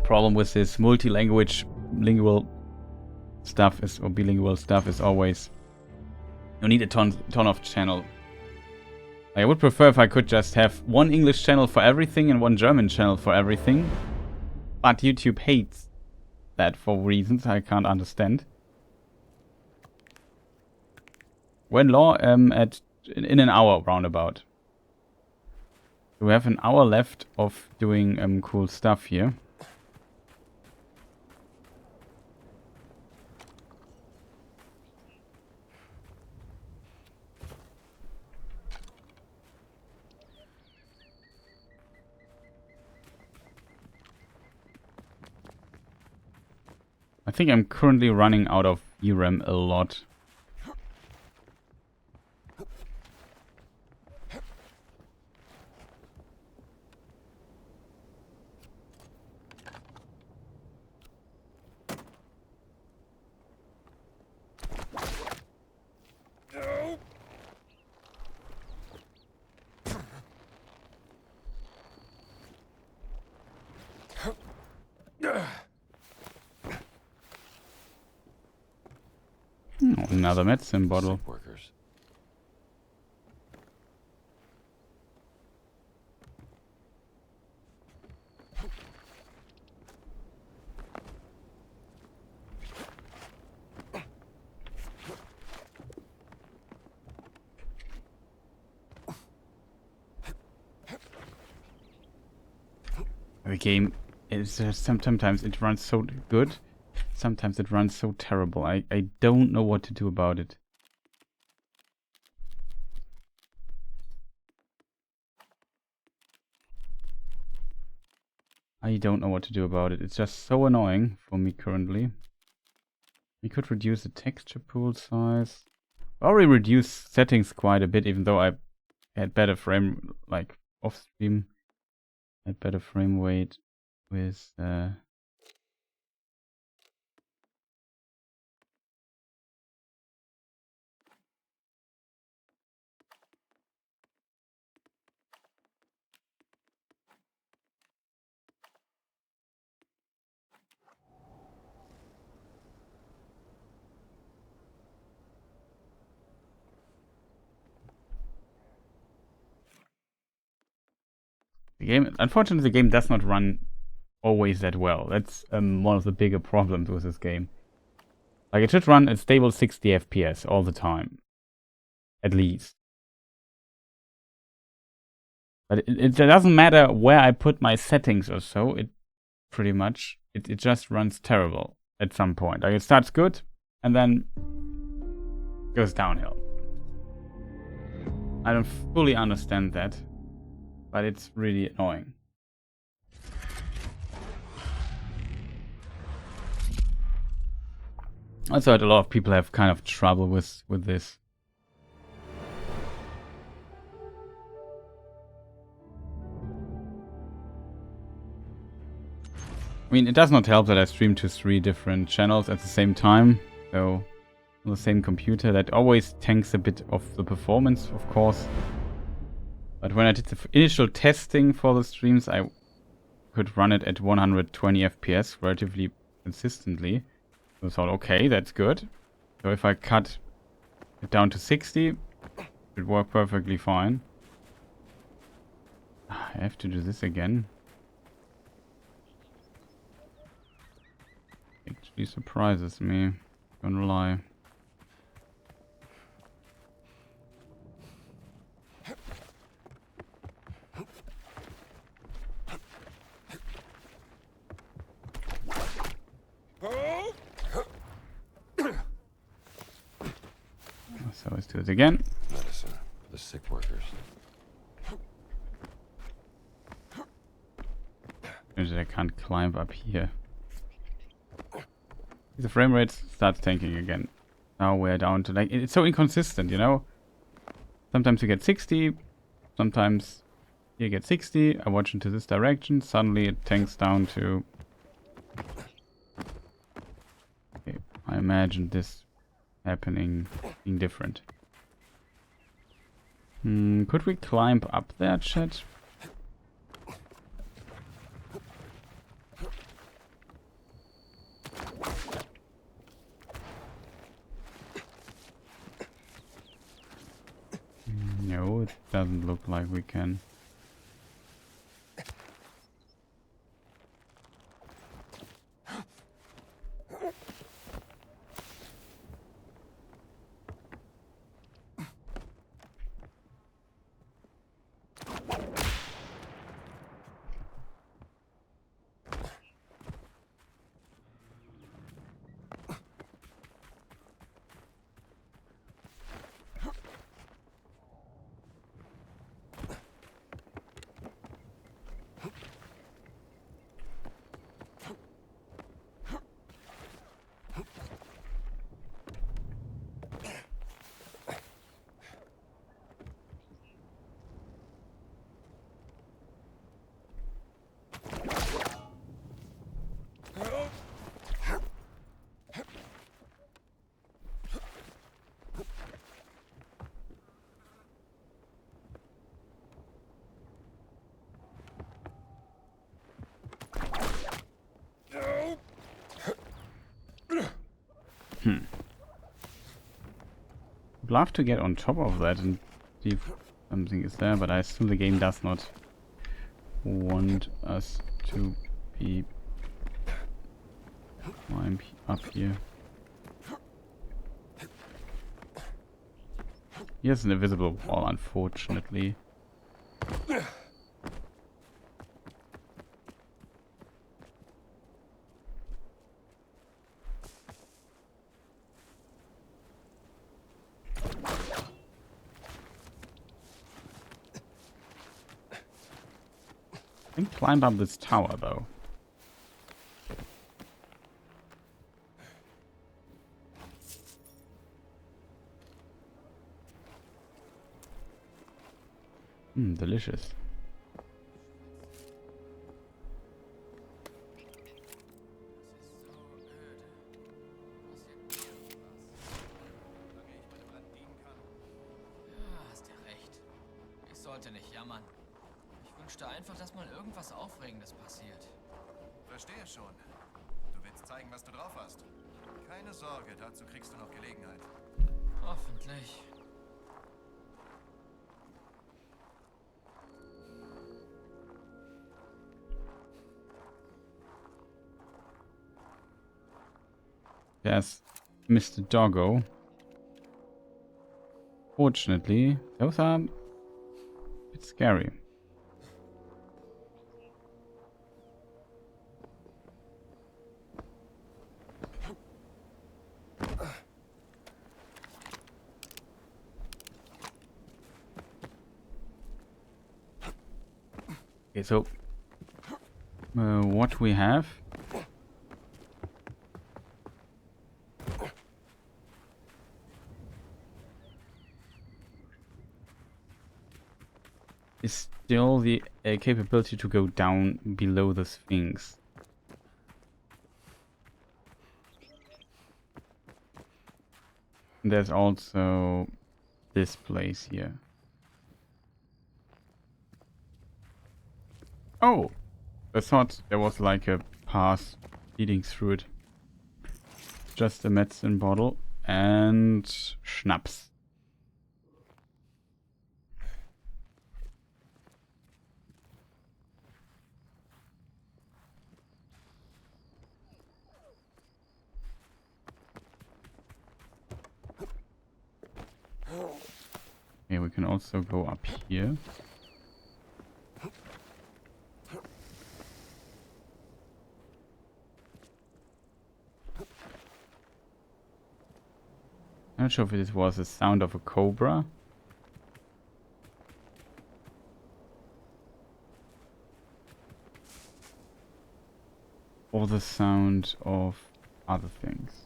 problem with this lingual stuff is, or bilingual stuff is always, you need a ton of channel. I would prefer if I could just have one English channel for everything and one German channel for everything. But YouTube hates that for reasons I can't understand. When law in an hour roundabout. We have an hour left of doing cool stuff here. I think I'm currently running out of VRAM a lot. Another medicine bottle. Workers. The game is sometimes it runs so good. Sometimes it runs so terrible. I don't know what to do about it. I don't know what to do about it. It's just so annoying for me currently. We could reduce the texture pool size. I already reduced settings quite a bit, even though I had better frame, like off stream. Had better frame rate with the game. Unfortunately, the game does not run always that well. That's one of the bigger problems with this game. Like, it should run at stable 60 FPS all the time. At least. But it doesn't matter where I put my settings or so. It pretty much, it just runs terrible at some point. Like, it starts good and then goes downhill. I don't fully understand that, but it's really annoying. Also, a lot of people have kind of trouble with this. I mean, it does not help that I stream to 3 different channels at the same time. So, on the same computer, that always tanks a bit of the performance, of course. But when I did the initial testing for the streams, I could run it at 120 FPS relatively consistently. So I thought, okay, that's good. So if I cut it down to 60, it would work perfectly fine. I have to do this again. Actually surprises me, gonna lie. So let's do it again. Medicine for the sick workers. I can't climb up here. The frame rate starts tanking again. Now we're down to, like, it's so inconsistent, you know? Sometimes you get 60, sometimes you get 60, I watch into this direction, suddenly it tanks down to... Okay, I imagine this happening, being different. Could we climb up there, chat? No, it doesn't look like we can. I'd love to get on top of that and see if something is there, but I assume the game does not want us to be climb up here. Here's an invisible wall, unfortunately. I can climb up this tower though. Delicious. Hast ja recht. Ich sollte nicht jammern. Ich wünschte einfach, dass mal irgendwas Aufregendes passiert. Verstehe schon. Du willst zeigen, was du drauf hast. Keine Sorge, dazu kriegst du noch Gelegenheit. Hoffentlich. There's Mr. Doggo. Fortunately, those are a bit scary. Okay, so what we have is still the capability to go down below the Sphinx. There's also this place here. Oh! I thought there was like a path leading through it. Just a medicine bottle and schnapps. Okay, we can also go up here. I'm not sure if this was the sound of a cobra. Or the sound of other things.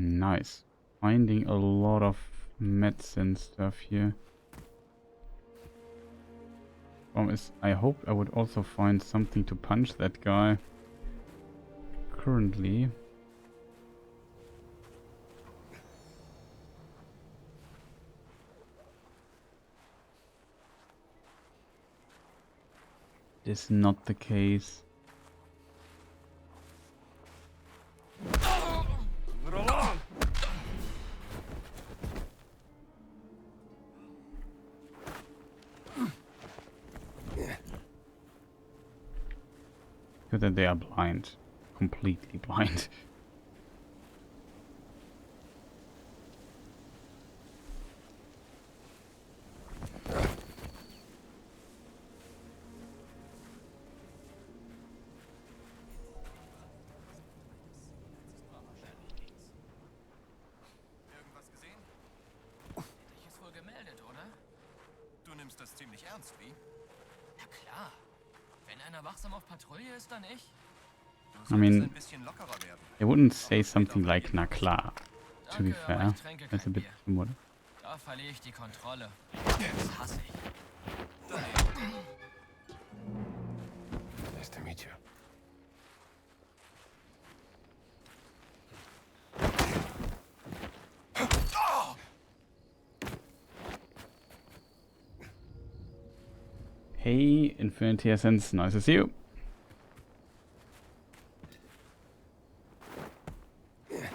Nice. Finding a lot of medicine stuff here. I hope I would also find something to punch that guy. Currently, is not the case. Move it along! Good that they are blind. Completely blind. Irgendwas gesehen? Dich ist wohl gemeldet, oder? Du nimmst das ziemlich ernst, wie? Na klar. Wenn einer wachsam auf Patrouille ist, dann ich. Du I solltest mean, ein bisschen lockerer werden. I wouldn't say something like na klar. To be Danke, fair, aber ich trinke that's a kein bit Bier. too much. Da verliere ich die Kontrolle. Das hasse ich. Nice to meet you. Hey, Infinity Essence, nice to see you.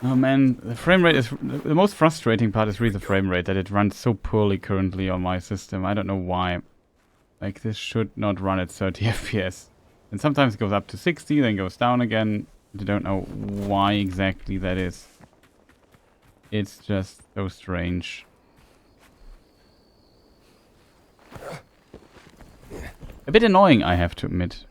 Oh man, the frame rate is... The most frustrating part is really the frame rate, that it runs so poorly currently on my system. I don't know why. Like, this should not run at 30 FPS. And sometimes it goes up to 60, then goes down again. I don't know why exactly that is. It's just so strange. A bit annoying, I have to admit.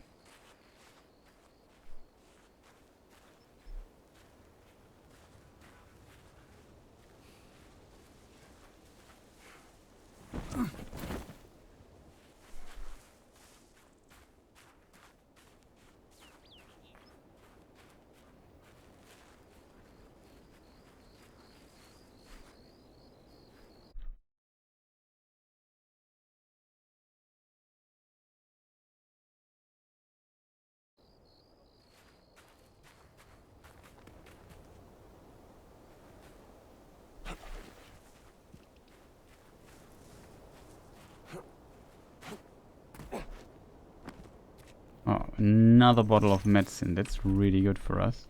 Oh, another bottle of medicine. That's really good for us.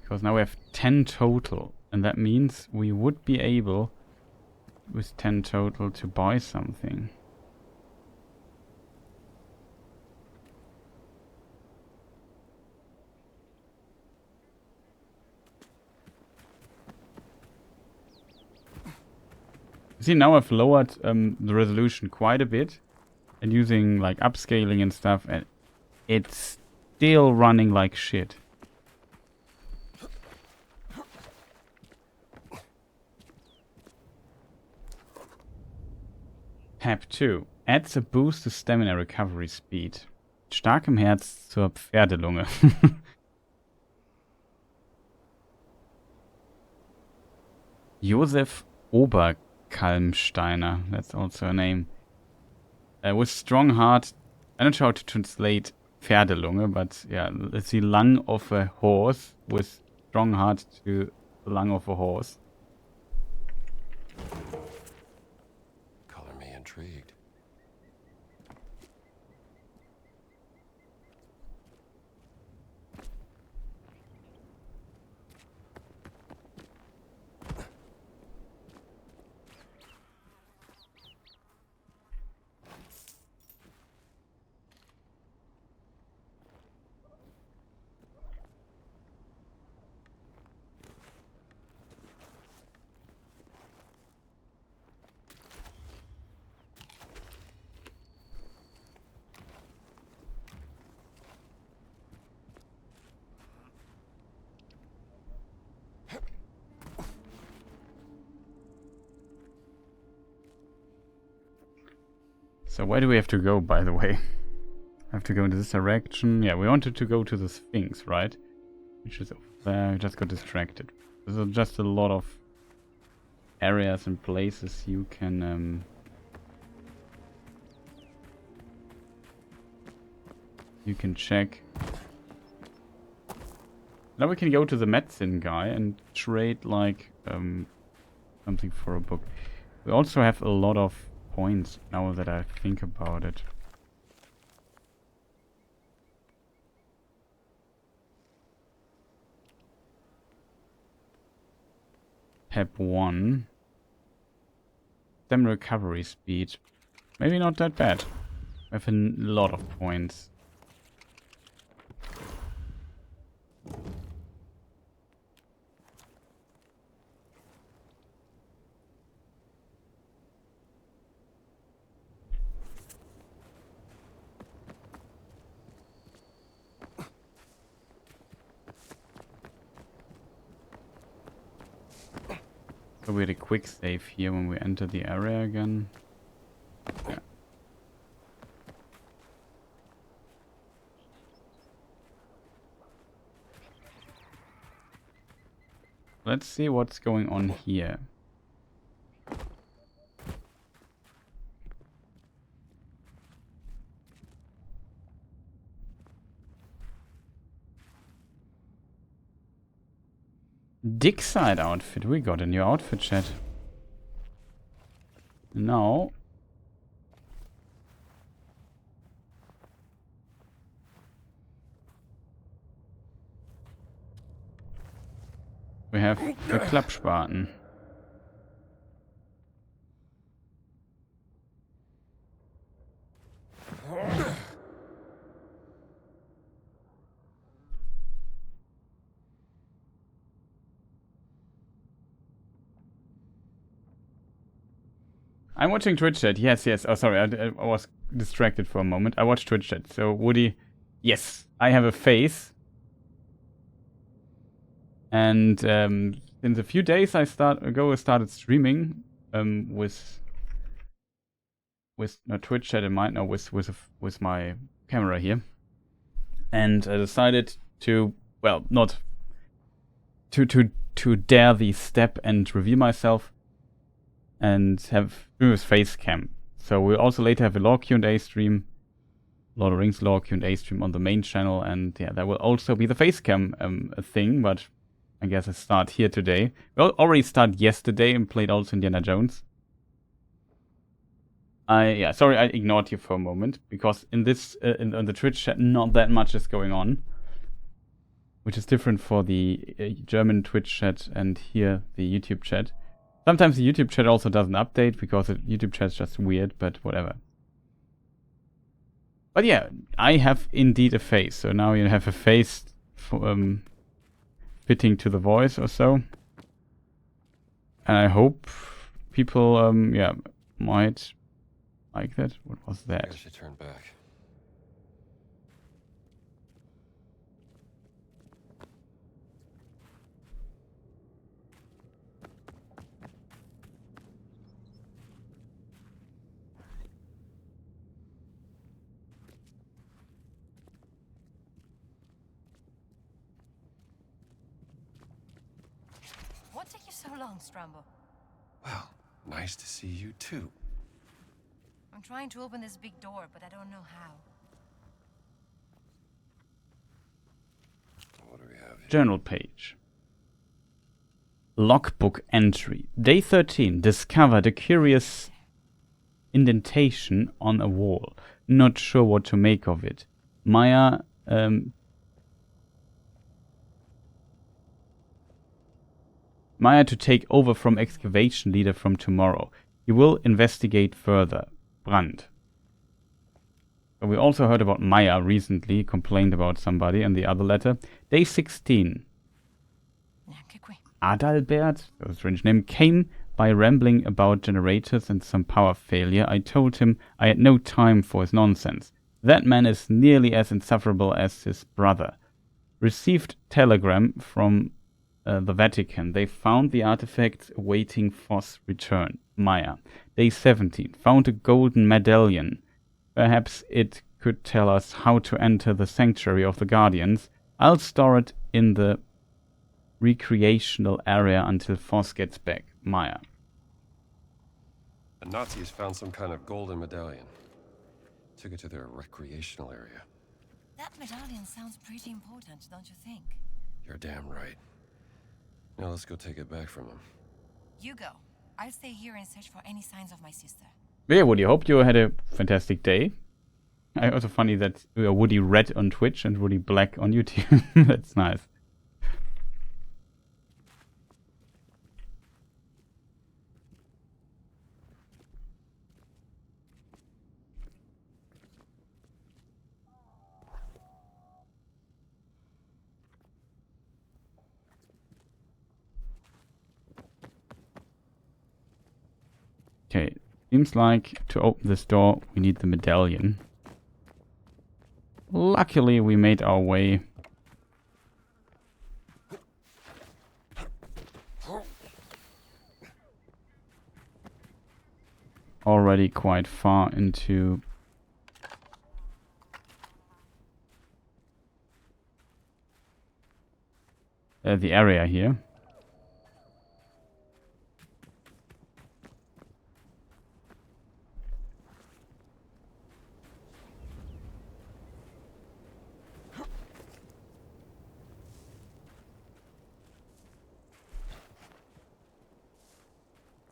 Because now we have 10 total. And that means we would be able, with 10 total, to buy something. See, now I've lowered the resolution quite a bit. And using like upscaling and stuff, and it's still running like shit. Tab 2. Adds a boost to stamina recovery speed. Starkem Herz zur Pferdelunge. Josef Oberkalmsteiner. That's also a name. With strong heart, I'm not sure how to translate Pferdelunge, but yeah, it's the lung of a horse with strong heart to the lung of a horse. Color me intrigued. So where do we have to go, by the way? I have to go into this direction. Yeah, we wanted to go to the Sphinx, right? Which is over there. I just got distracted. There's just a lot of areas and places you can check. Now we can go to the medicine guy and trade like something for a book. We also have a lot of points now that I think about it. Pep 1. Stem recovery speed. Maybe not that bad. We have a lot of points. So we had a quick save here when we enter the area again. Yeah. Let's see what's going on here. Dig side outfit. We got a new outfit, chat. Now we have the Klappspaten. I'm watching Twitch chat. Yes, yes. Oh, sorry. I was distracted for a moment. I watched Twitch chat. So, Woody, yes, I have a face. And in a few days I started streaming with no Twitch chat in mind, no, with my camera here. And I decided to, well, not to dare the step and review myself and have with face cam. So we'll also later have a lore Q&A stream, Lord of the Rings lore Q&A stream on the main channel, and yeah, that will also be the face cam thing, but I guess I start here today. We already started yesterday and played also Indiana Jones. Sorry I ignored you for a moment, because in this on the Twitch chat not that much is going on, which is different for the German Twitch chat and here the YouTube chat. Sometimes the YouTube chat also doesn't update because the YouTube chat's just weird, but whatever. But yeah, I have indeed a face, so now you have a face for, fitting to the voice or so. And I hope people, might like that. What was that? I should turn back. What took you so long, Strambo? Well, nice to see you too. I'm trying to open this big door, but I don't know how. What do we have here? Journal page. Logbook entry. Day 13. Discovered a curious indentation on a wall. Not sure what to make of it. Maya to take over from excavation leader from tomorrow. He will investigate further. Brand. But we also heard about Maya recently, complained about somebody in the other letter. Day 16. Adalbert, a strange name, came by rambling about generators and some power failure. I told him I had no time for his nonsense. That man is nearly as insufferable as his brother. Received telegram from the Vatican. They found the artifacts awaiting Voss' return. Maya. Day 17. Found a golden medallion. Perhaps it could tell us how to enter the sanctuary of the Guardians. I'll store it in the recreational area until Voss gets back. Maya. The Nazis found some kind of golden medallion. Took it to their recreational area. That medallion sounds pretty important, don't you think? You're damn right. Now let's go take it back from them. You go. I'll stay here and search for any signs of my sister. Yeah, Woody, hope you had a fantastic day. Also funny that Woody Red on Twitch and Woody Black on YouTube. That's nice. Seems like to open this door we need the medallion. Luckily we made our way already quite far into the area here.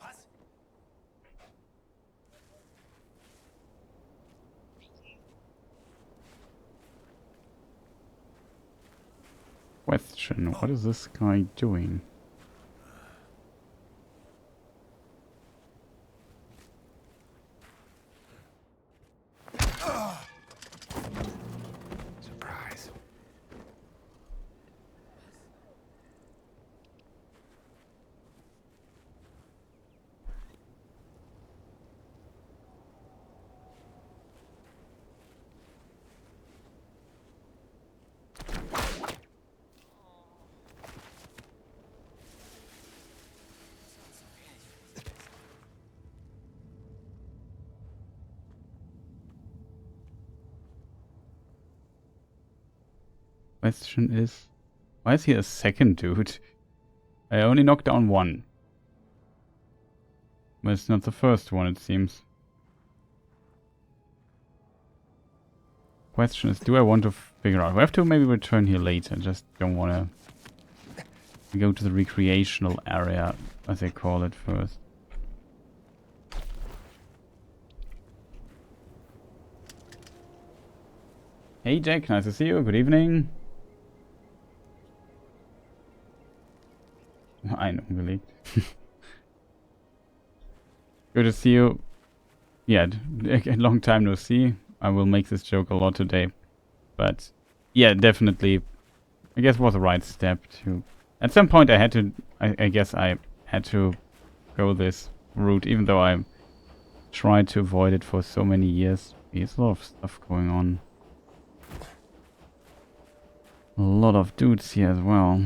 Was? Question, what is this guy doing? Surprise. Question is, why is he a second dude? I only knocked down one. But it's not the first one, it seems. Question is, do I want to figure out? We have to maybe return here later. Just don't want to go to the recreational area, as they call it, first. Hey Jack, nice to see you. Good evening. I know, really. Good to see you. Yeah, a long time no see. I will make this joke a lot today. But yeah, definitely, I guess was the right step to... At some point I had to, I guess I had to go this route, even though I tried to avoid it for so many years. There's a lot of stuff going on. A lot of dudes here as well.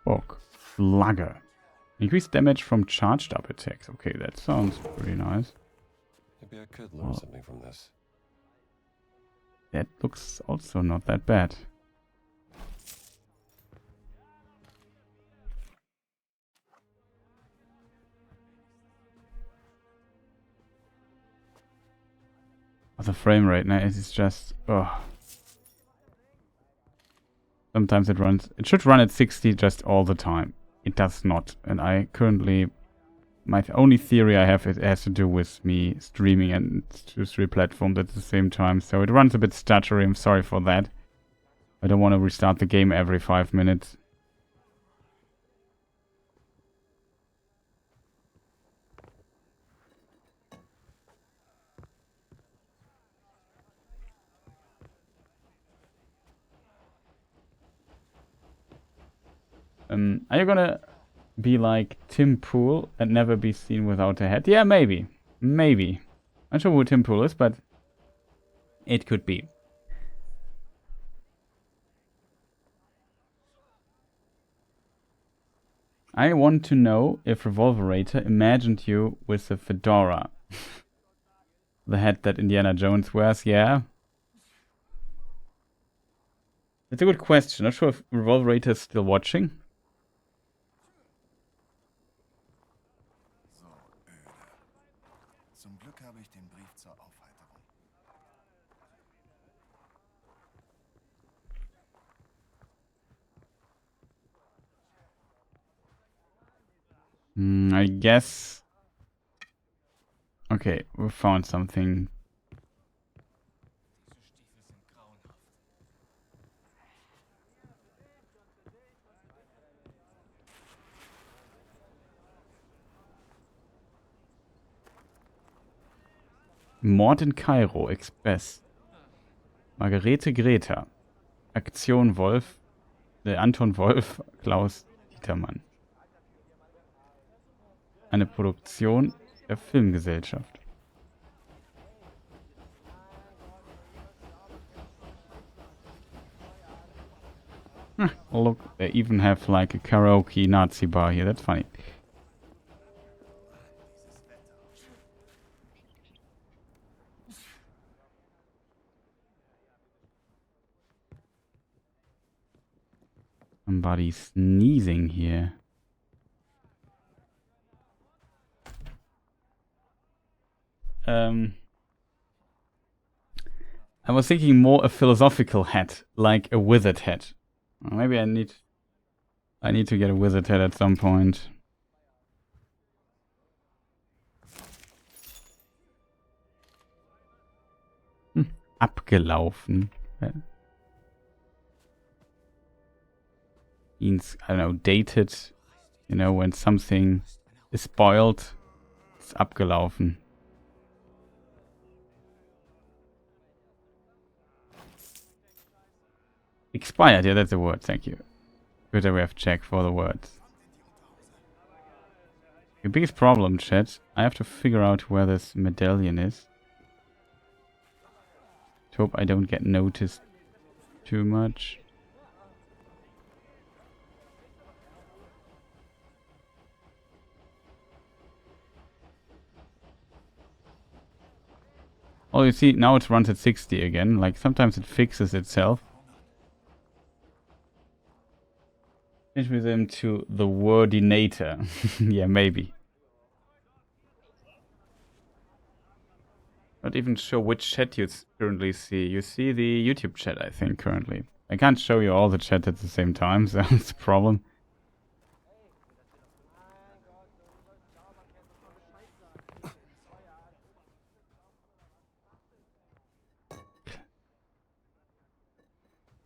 Bog. Slugger. Increased damage from charged up attacks. Okay, that sounds pretty nice. Maybe I could learn something from this. That looks also not that bad. The frame rate now is just... Oh. Sometimes it runs... It should run at 60 just all the time. It does not. And I currently... My only theory I have, it has to do with me streaming and two platforms at the same time. So it runs a bit stuttery. I'm sorry for that. I don't want to restart the game every 5 minutes. Are you gonna be like Tim Pool and never be seen without a hat? Yeah, maybe. Maybe. I'm not sure who Tim Pool is, but it could be. I want to know if Revolverator imagined you with a fedora. The hat that Indiana Jones wears, yeah. That's a good question. Not sure if Revolverator is still watching. So öde. Zum Glück habe ich den Brief zur Aufheiterung. I guess... Okay, we found something. Mord in Kairo, Express. Margarete Greta. Aktion Wolf. Anton Wolf, Klaus Dietermann. Eine Produktion der Filmgesellschaft. Look, they even have like a karaoke Nazi bar here. That's funny. Somebody sneezing here. I was thinking more a philosophical hat, like a wizard hat. Maybe I need to get a wizard hat at some point. Abgelaufen. Means, I don't know, dated. You know, when something is spoiled, it's abgelaufen. Expired, yeah, that's the word, thank you. Good that we have checked for the words. The biggest problem, chat, I have to figure out where this medallion is. Hope I don't get noticed too much. Oh, you see, now it runs at 60 again. Like, sometimes it fixes itself. Change with him to the wordinator. Yeah, maybe. Not even sure which chat you currently see. You see the YouTube chat, I think, currently. I can't show you all the chat at the same time, so that's a problem.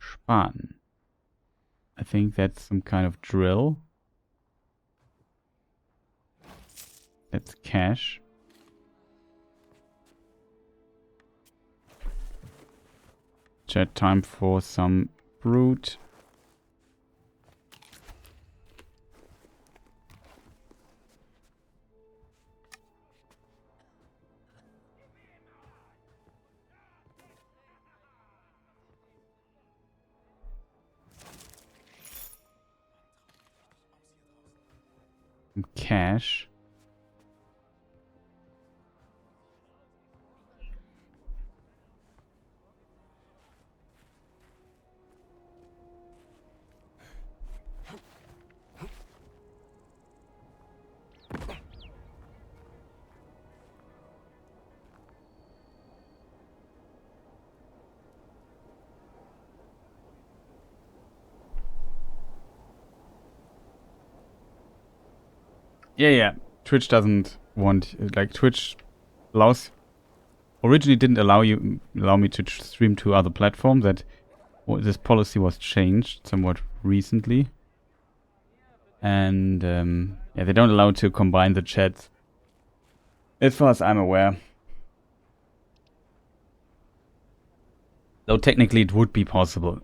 Span. I think that's some kind of drill. That's cash. Chat, time for some brute. Some cash. Yeah. Twitch doesn't want, like, Twitch originally didn't allow me to stream to other platforms. This policy was changed somewhat recently, and yeah, they don't allow to combine the chats, as far as I'm aware. Though technically it would be possible.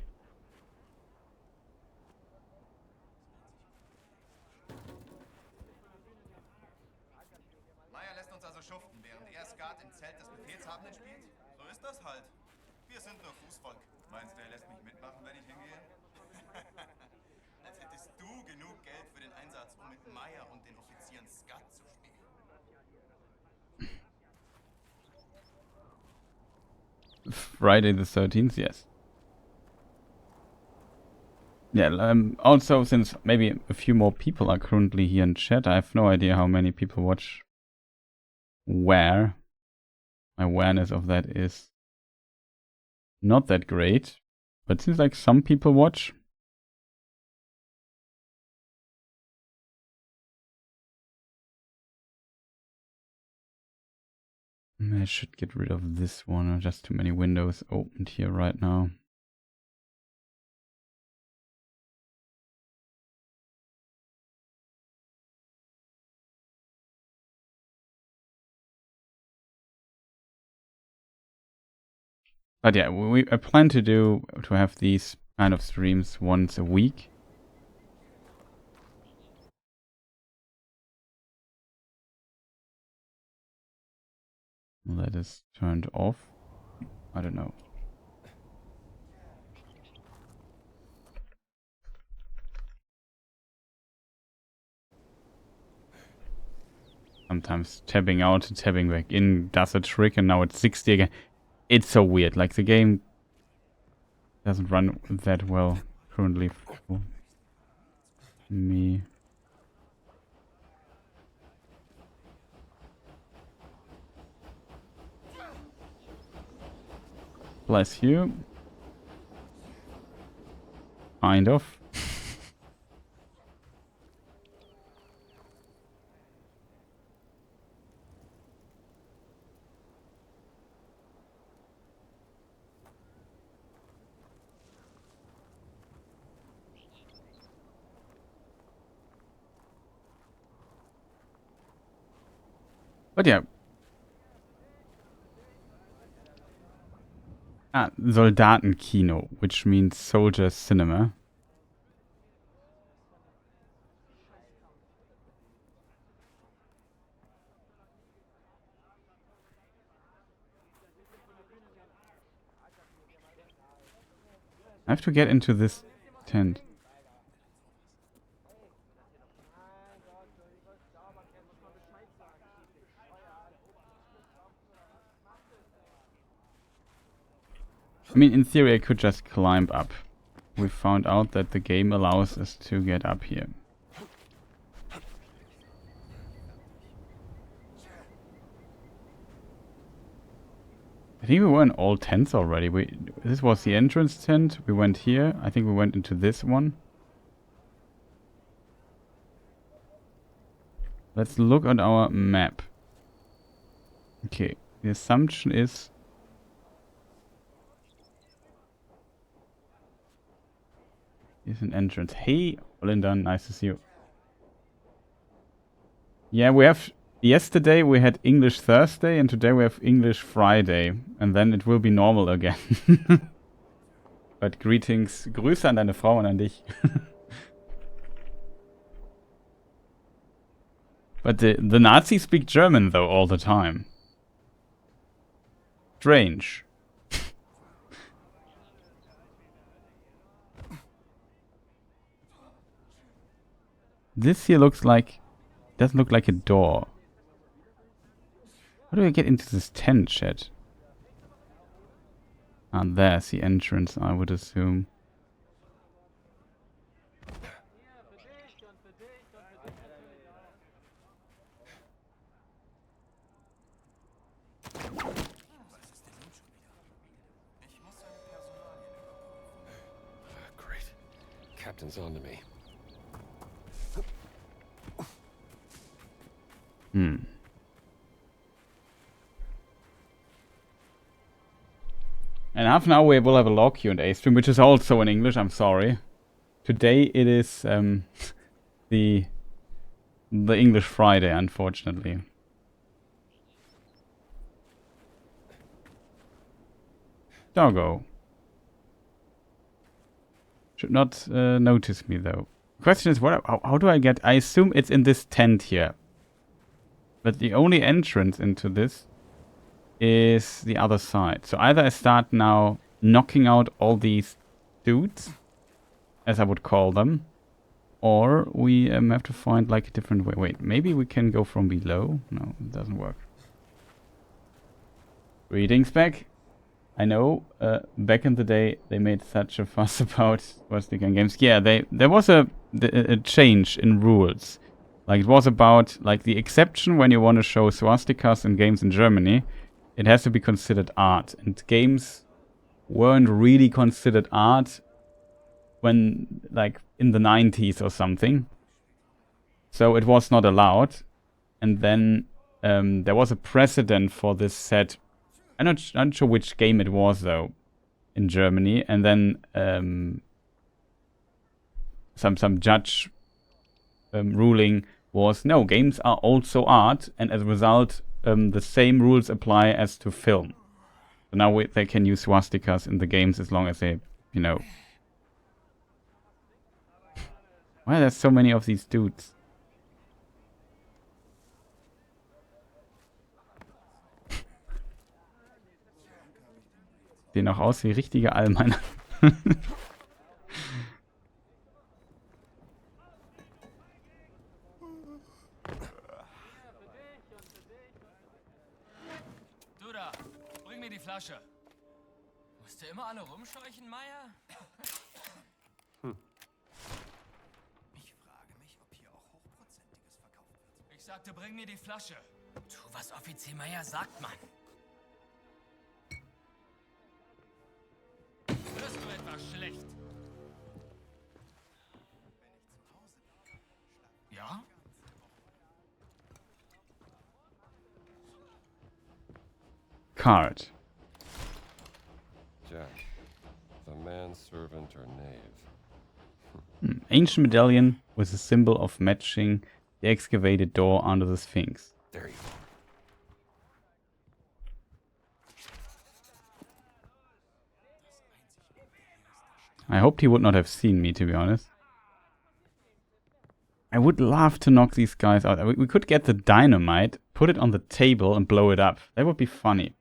Friday the 13th, yes. Yeah, also, since maybe a few more people are currently here in chat, I have no idea how many people watch where. My awareness of that is not that great, but seems like some people watch. I should get rid of this one. Just too many windows opened here right now. But yeah, I plan to have these kind of streams once a week. That is turned off. I don't know. Sometimes tabbing out and tabbing back in does a trick, and now it's 60 again. It's so weird. Like, the game doesn't run that well currently for me. Bless you. Kind of. But yeah. Soldatenkino, which means soldier cinema. I have to get into this tent. I mean, in theory, I could just climb up. We found out that the game allows us to get up here. I think we were in all tents already. This was the entrance tent. We went here. I think we went into this one. Let's look at our map. Okay, the assumption is... Here's an entrance. Hey, Linda, nice to see you. Yeah, we have... Yesterday we had English Thursday and today we have English Friday. And then it will be normal again. But greetings. Grüße an deine Frau und an dich. But the Nazis speak German though all the time. Strange. This here looks like... doesn't look like a door. How do I get into this tent shed? Ah, there's the entrance, I would assume. Great. Captain's on to me. In half an hour we will have a log Q&A stream, which is also in English, I'm sorry. Today it is the English Friday, unfortunately. Doggo. Should not notice me though. Question is, how do I get... I assume it's in this tent here. But the only entrance into this is the other side. So either I start now knocking out all these dudes, as I would call them, or we have to find like a different way. Wait, maybe we can go from below? No, it doesn't work. Greetings back. I know, back in the day they made such a fuss about swastika games. Yeah, there was a change in rules. Like, it was about, like, the exception when you want to show swastikas in games in Germany, it has to be considered art. And games weren't really considered art when, like, in the 90s or something. So it was not allowed. And then there was a precedent for this set. I'm not sure which game it was, though, in Germany. And then some judge ruling was, no, games are also art, and as a result, the same rules apply as to film. So now they can use swastikas in the games as long as they, you know. Why are there so many of these dudes? Sehen auch aus wie richtige Allmänner. Du da, bring mir die Flasche. Musst du immer alle rumscheuchen, Meier? Ich frage mich, ob hier auch Hochprozentiges verkauft wird. Ich sagte, bring mir die Flasche. Tu, was Offizier Meier sagt, Mann. Hörst du etwas schlecht? Ja? Card. Jack, the manservant or knave? Ancient medallion with a symbol of matching the excavated door under the Sphinx. There you I hoped he would not have seen me, to be honest. I would love to knock these guys out. We could get the dynamite, put it on the table and blow it up. That would be funny.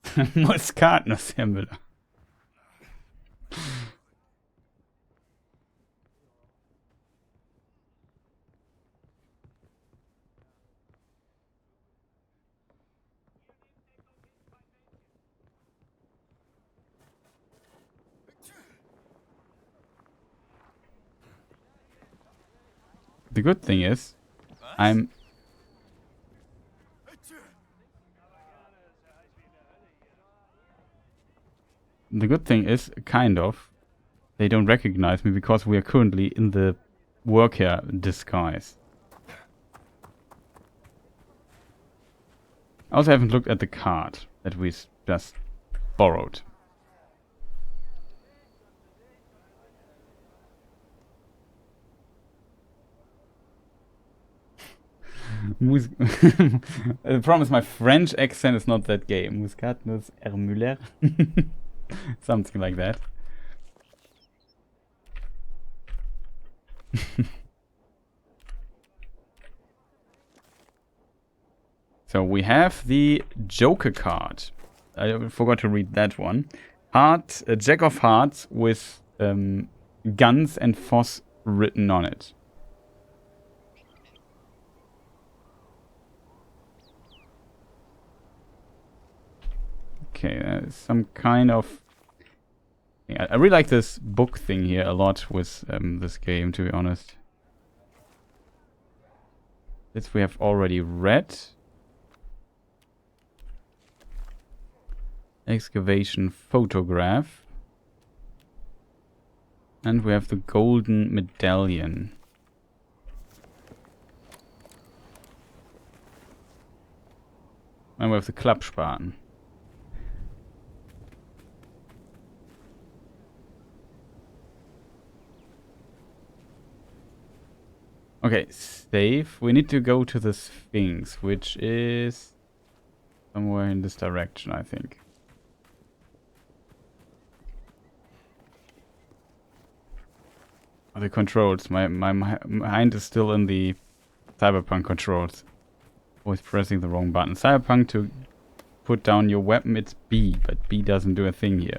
Muskatnuss, Herr Müller. The good thing is, I'm... The good thing is, kind of, they don't recognize me because we are currently in the worker disguise. I also haven't looked at the card that we just borrowed. I promise my French accent is not that gay. Muskatnuss R. Müller. Something like that. So we have the Joker card. I forgot to read that one. Heart, a Jack of Hearts with guns and Foss written on it. Okay, some kind of... I really like this book thing here a lot with this game, to be honest. This we have already read. Excavation photograph. And we have the golden medallion. And we have the Klappspaten. Okay, save. We need to go to the Sphinx, which is somewhere in this direction, I think. Oh, the controls. My mind is still in the Cyberpunk controls. Always pressing the wrong button. Cyberpunk, to put down your weapon, it's B, but B doesn't do a thing here.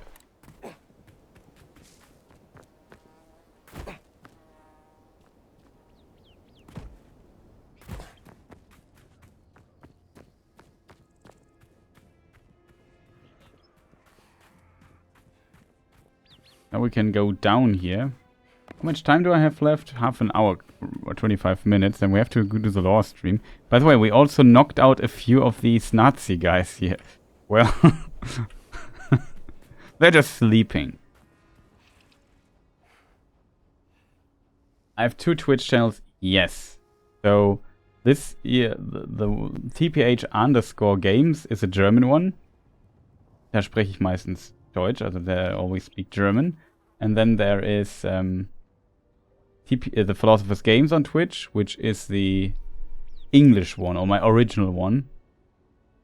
Now we can go down here. How much time do I have left? Half an hour or 25 minutes. Then we have to go to the law stream. By the way, we also knocked out a few of these Nazi guys here. Well, they're just sleeping. I have 2 Twitch channels. Yes. So this here, the TPhGames is a German one. Da spreche ich meistens Deutsch, also they always speak German. And then there is the Philosopher's Games on Twitch, which is the English one, or my original one.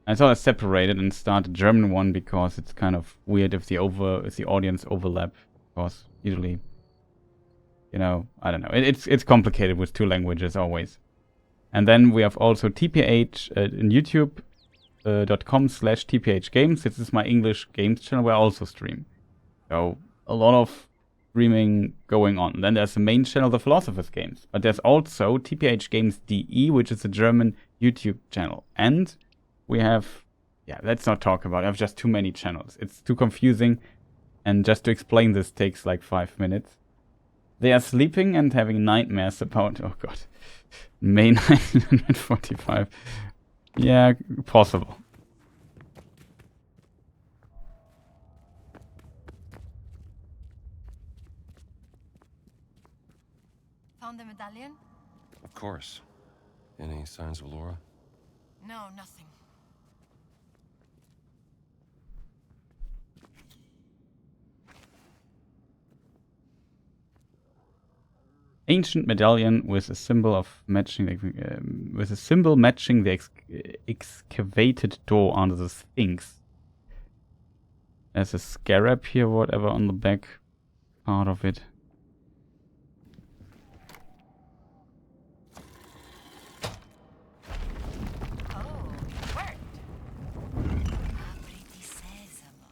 I thought I separated and start a German one because it's kind of weird if the audience overlap. Because usually, you know, I don't know. It's complicated with 2 languages always. And then we have also TPH in YouTube.com/TPhGames. This is my English games channel where I also stream. So a lot of streaming going on. Then there's the main channel, the Philosopher's Games. But there's also TPhGames DE, which is a German YouTube channel. And we have, yeah, let's not talk about it. I have just too many channels. It's too confusing. And just to explain this takes like 5 minutes. They are sleeping and having nightmares about, oh god, May 1945. Yeah, possible. Found the medallion? Of course. Any signs of Laura? No, nothing. Ancient medallion with a symbol of matching the excavated door under the Sphinx. There's a scarab here, whatever, on the back part of it. Oh, it worked. Ah, pretty sesamo.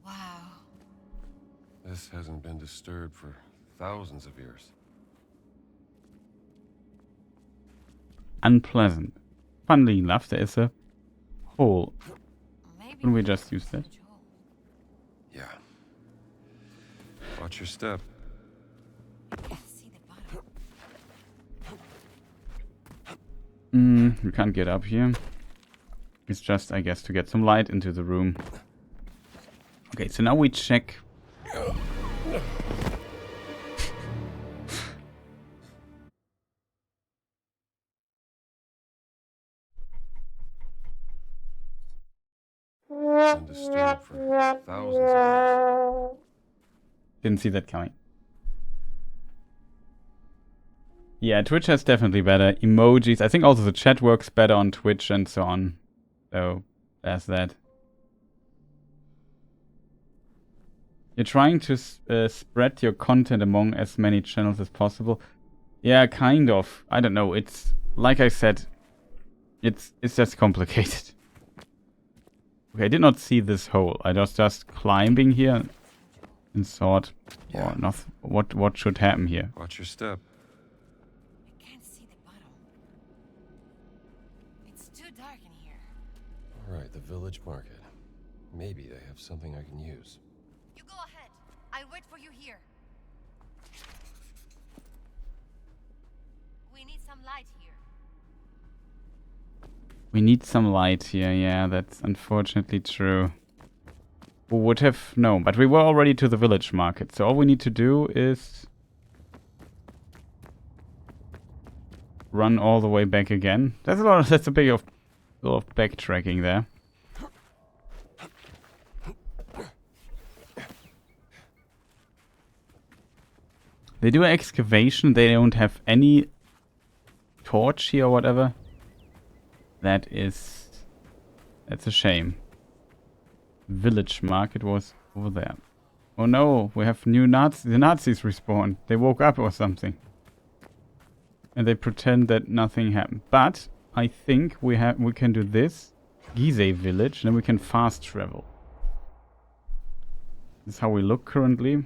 Wow. This hasn't been disturbed for thousands of years. Unpleasant. Funnily enough, there is a hole. Maybe Can we just use that? Yeah. Watch your step. Can't see the bottom. We can't get up here. It's just, I guess, to get some light into the room. Okay, so now we check. Been disturbed for thousands of years. Didn't see that coming. Yeah, Twitch has definitely better emojis. I think also the chat works better on Twitch and so on. So, there's that. You're trying to spread your content among as many channels as possible. Yeah, kind of. I don't know. It's, like I said, it's just complicated. Okay, I did not see this hole. I was just climbing here and thought, Yeah. oh, nothing. What should happen here? Watch your step. I can't see the bottom. It's too dark in here. All right, the village market. Maybe they have something I can use. You go ahead. I'll wait for you here. We need some light here. We need some light here. Yeah, that's unfortunately true. Who would have known? But we were already to the village market, so all we need to do is run all the way back again. That's a lot. That's a lot of backtracking there. They do excavation. They don't have any torch here or whatever. That's a shame. Village market was over there. Oh no, we have new Nazis. The Nazis respawned. They woke up or something. And they pretend that nothing happened. But I think we can do this. Gizeh village, and then we can fast travel. This is how we look currently.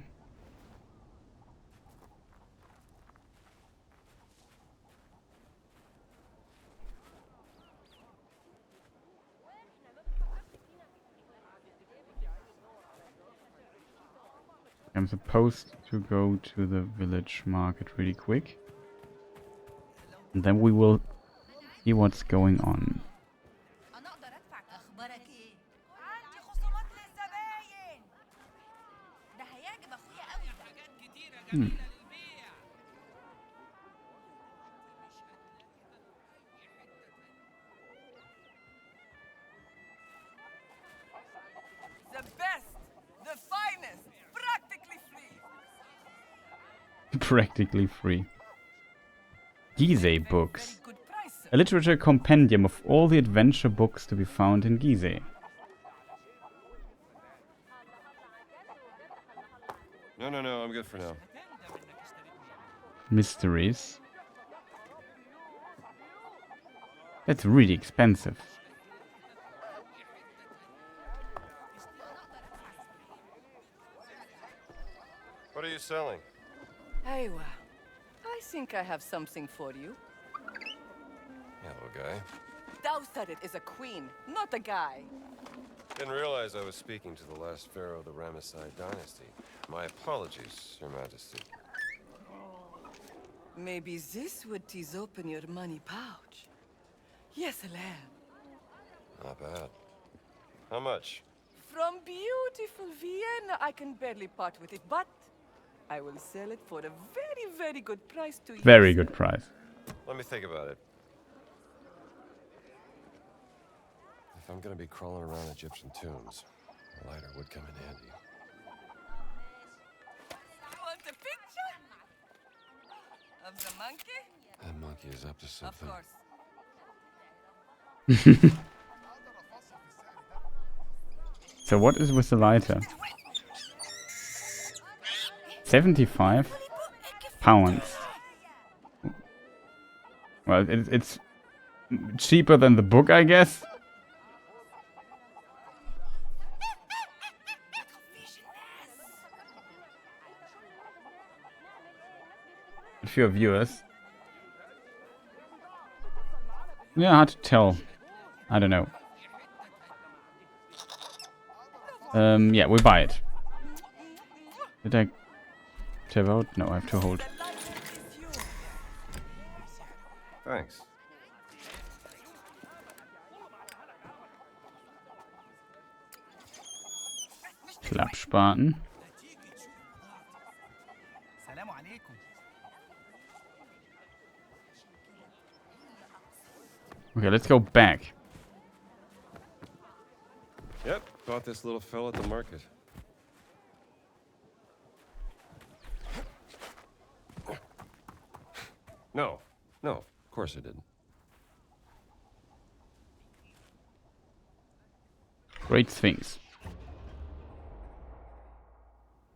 I'm supposed to go to the village market really quick. And then we will see what's going on. أنا أقدر أدفع أخبارك إيه؟ عندي خصومات للزباين. ده هيعجب أخويا أوي. The best, the finest, practically free. Practically free. Gizeh books. Very good price, sir. A literature compendium of all the adventure books to be found in Gizeh. No, I'm good for now. Mysteries. That's really expensive. What are you selling? Aywa, I think I have something for you. Hello, guy. Thou said it is a queen, not a guy. Didn't realize I was speaking to the last pharaoh of the Ramesside dynasty. My apologies, Your Majesty. Maybe this would tease open your money pouch. Yes, lad. Not bad. How much? From beautiful Vienna, I can barely part with it, but I will sell it for a very, very good price to you. Very sir. good price. Let me think about it. If I'm gonna be crawling around Egyptian tombs, a lighter would come in handy. You want a picture? Of the monkey? That monkey is up to Of something. course. So what is with the lighter? 75 pounds. Well, it's cheaper than the book, I guess. If you're viewers. Yeah, hard to tell. I don't know. Yeah, we buy it. Did I tap out? No, I have to hold. Thanks. Klappspaten. Salamu alaikum. Okay, let's go back. Yep, bought this little fella at the market. No, of course I didn't. Great Sphinx.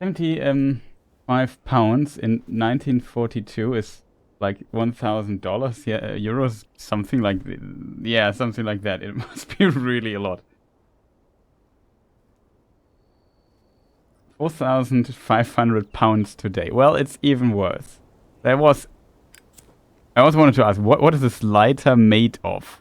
75 pounds in 1942 is like $1,000, yeah, euros, something like, yeah, something like that. It must be really a lot. 4,500 pounds today. Well, it's even worse. I also wanted to ask, what is this lighter made of?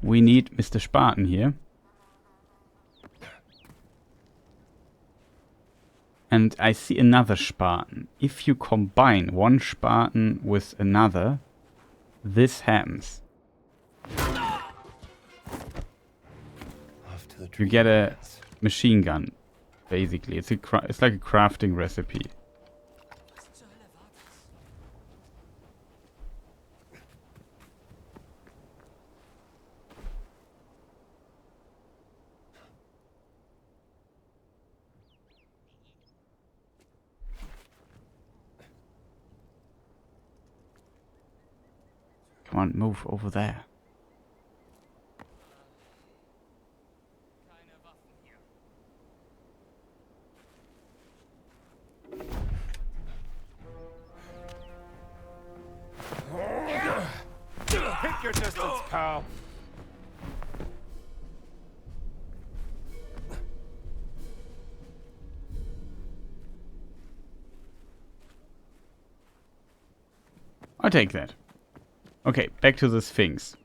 We need Mr. Spaten here. And I see another Spaten. If you combine one Spaten with another, this happens. You get a machine gun, basically. It's like a crafting recipe. Come on, move over there. Pick your distance, pal. I'll take that. Okay, back to the Sphinx.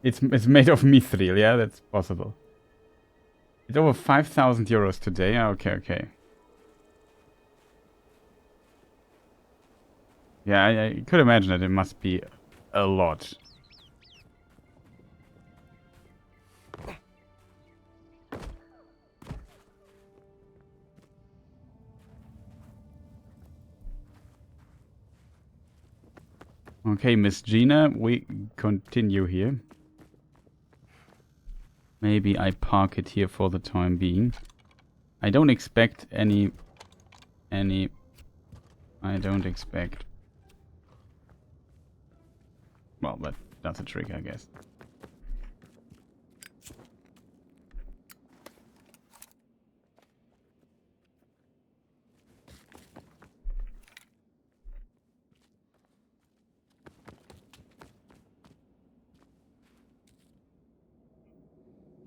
It's made of mithril, yeah, that's possible. It's over 5,000 euros today. Okay. Yeah, I could imagine that it must be a lot. Okay, Miss Gina, we continue here. Maybe I park it here for the time being. I don't expect any... I don't expect... Well, that's a trick, I guess.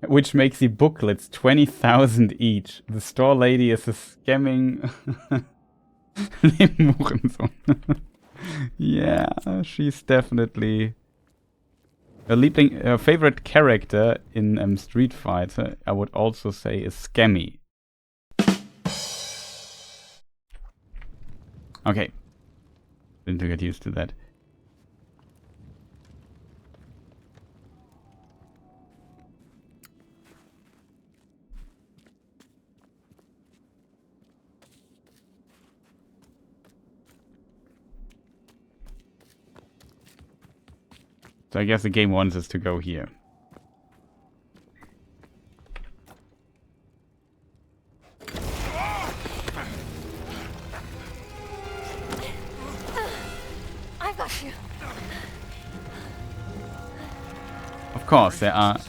Which makes the booklets 20,000 each. The store lady is a scamming... Yeah, she's definitely... Her favorite character in Street Fighter, I would also say, is Scammy. Okay. Need to get used to that. So I guess the game wants us to go here. I got you. Of course, there are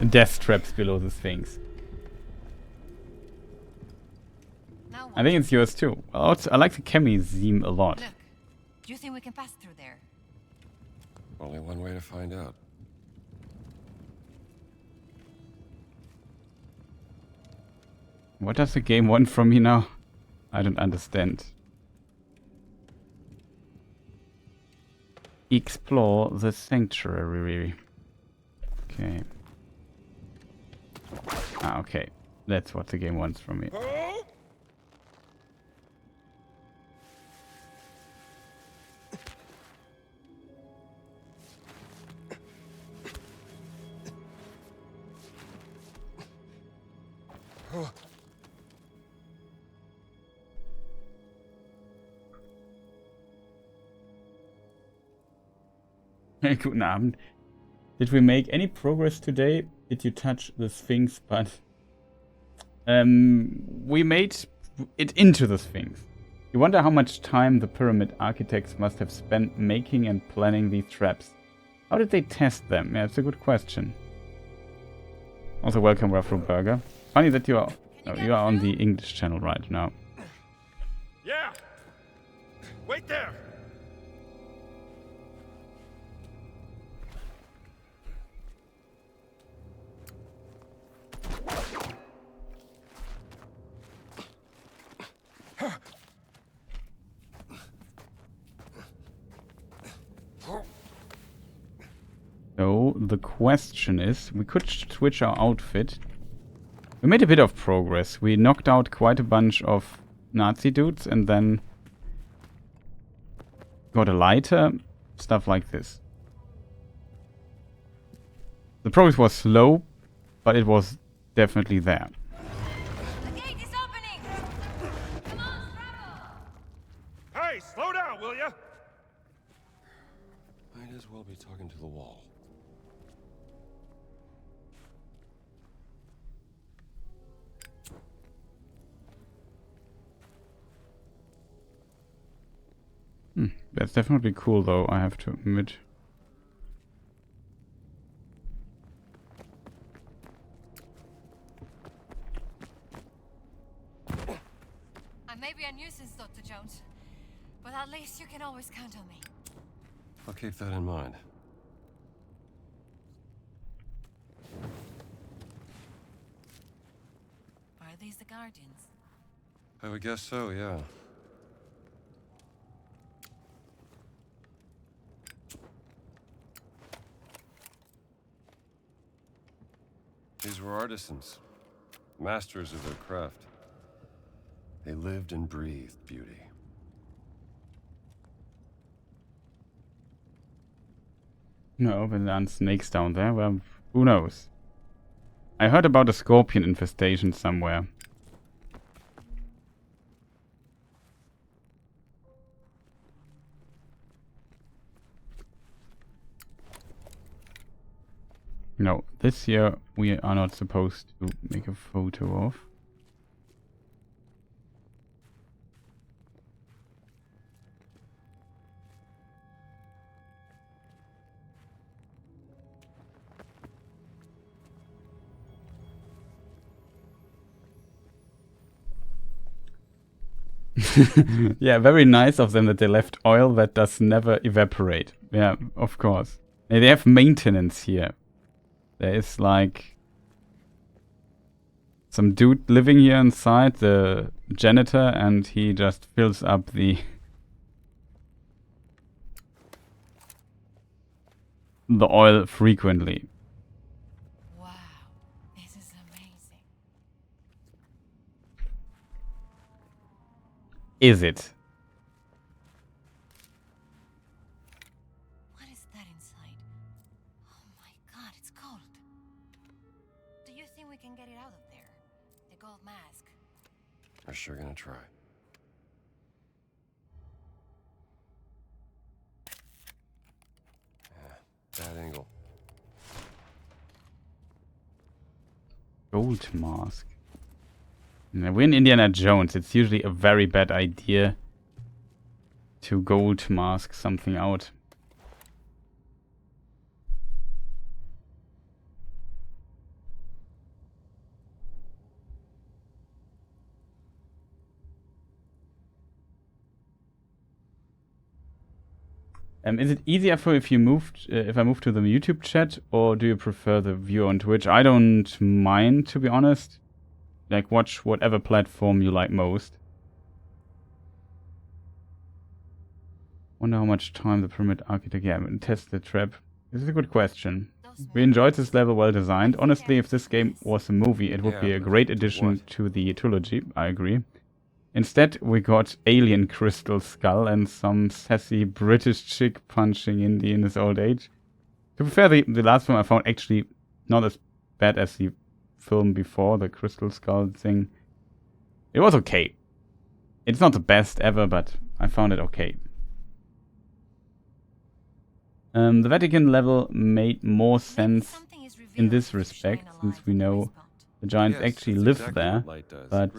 death traps below the Sphinx. Now I think it's yours too. Also, I like the Kemi theme a lot. Look, do you think we can pass through there? Only one way to find out. What does the game want from me now? I don't understand. Explore the sanctuary. Okay. Ah, okay. That's what the game wants from me. Guten Abend. Did we make any progress today? Did you touch the Sphinx? But we made it into the Sphinx. You wonder how much time the pyramid architects must have spent making and planning these traps. How did they test them? Yeah, it's a good question. Also, welcome, Ruffalo Burger. Funny that you are on the English channel right now. Yeah! Wait there! So, the question is, we could switch our outfit. We made a bit of progress. We knocked out quite a bunch of Nazi dudes and then got a lighter, stuff like this. The progress was slow, but it was definitely there. The gate is opening! Come on, Bravo! Hey, slow down, will ya? Might as well be talking to the wall. That's definitely cool though, I have to admit. I may be a nuisance, Dr. Jones, but at least you can always count on me. I'll keep that in mind. Are these the Guardians? I would guess so, yeah. These were artisans, masters of their craft. They lived and breathed beauty. No, but there aren't snakes down there. Well, who knows? I heard about a scorpion infestation somewhere. No, this here we are not supposed to make a photo of. Yeah, very nice of them that they left oil that does never evaporate. Yeah, of course. They have maintenance here. There is like some dude living here inside, the janitor, and he just fills up the oil frequently. Wow, this is amazing. Is it? What is that inside? Oh my god, it's cold. Do you think we can get it out of there? The gold mask. We're sure gonna try. Yeah, bad angle. Gold mask. Now, we're in Indiana Jones. It's usually a very bad idea to gold mask something out. Is it easier for if you moved, if I move to the YouTube chat, or do you prefer the view on Twitch? I don't mind, to be honest. Like, watch whatever platform you like most. Wonder how much time the Pyramid Architect... Yeah, test the trap. This is a good question. We enjoyed this level, well designed. Honestly, if this game was a movie, it would be a great addition to the trilogy. I agree. Instead, we got alien crystal skull and some sassy British chick punching Indy in his old age. To be fair, the last film I found actually not as bad as the film before, the crystal skull thing. It was okay. It's not the best ever, but I found it okay. The Vatican level made more sense in this respect, since we know the giants actually live there, but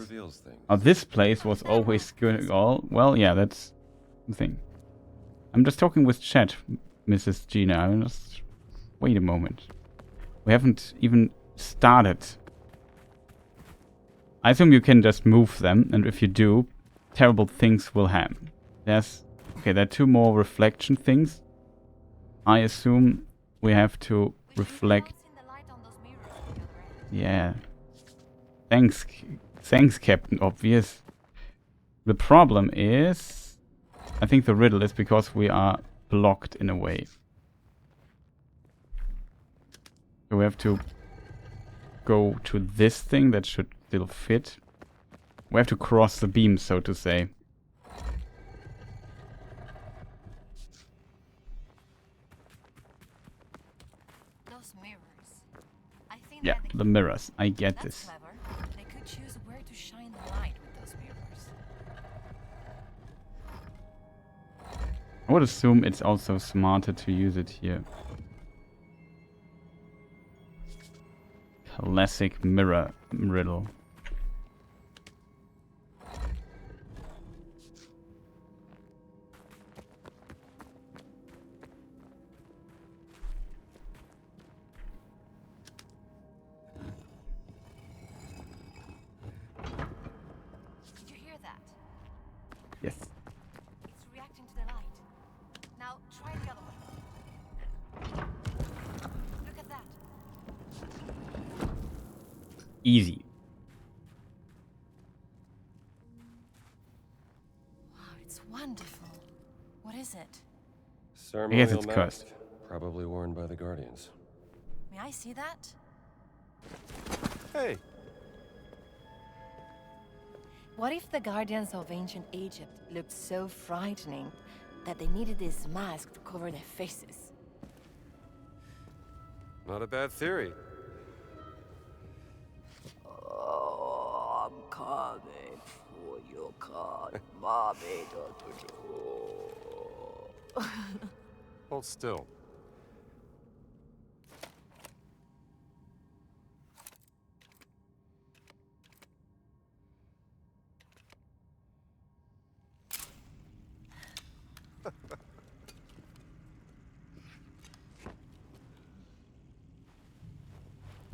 this place was always good. Well, yeah, that's the thing. I'm just talking with chat, Mrs. Gina. I'm just... Wait a moment. We haven't even started. I assume you can just move them, and if you do, terrible things will happen. There's... Okay, there are two more reflection things. I assume we have to reflect... Yeah. Thanks, Captain Obvious. The problem is... I think the riddle is because we are blocked in a way. So we have to go to this thing that should still fit. We have to cross the beam, so to say. Those mirrors. I think Yeah, the mirrors. I get this. clever. They could choose where to shine the light with those mirrors. I would assume it's also smarter to use it here. Classic mirror riddle. Did you hear that? Yes. It's reacting to the light. Now try the other one. Look at that. Easy. Wow, it's wonderful. What is it? Ceremonial it's mask, cursed. probably worn by the Guardians. May I see that? Hey, What if the Guardians of ancient Egypt looked so frightening that they needed this mask to cover their faces? not a bad theory. Oh, I'm coming for your card, mommy. Hold still.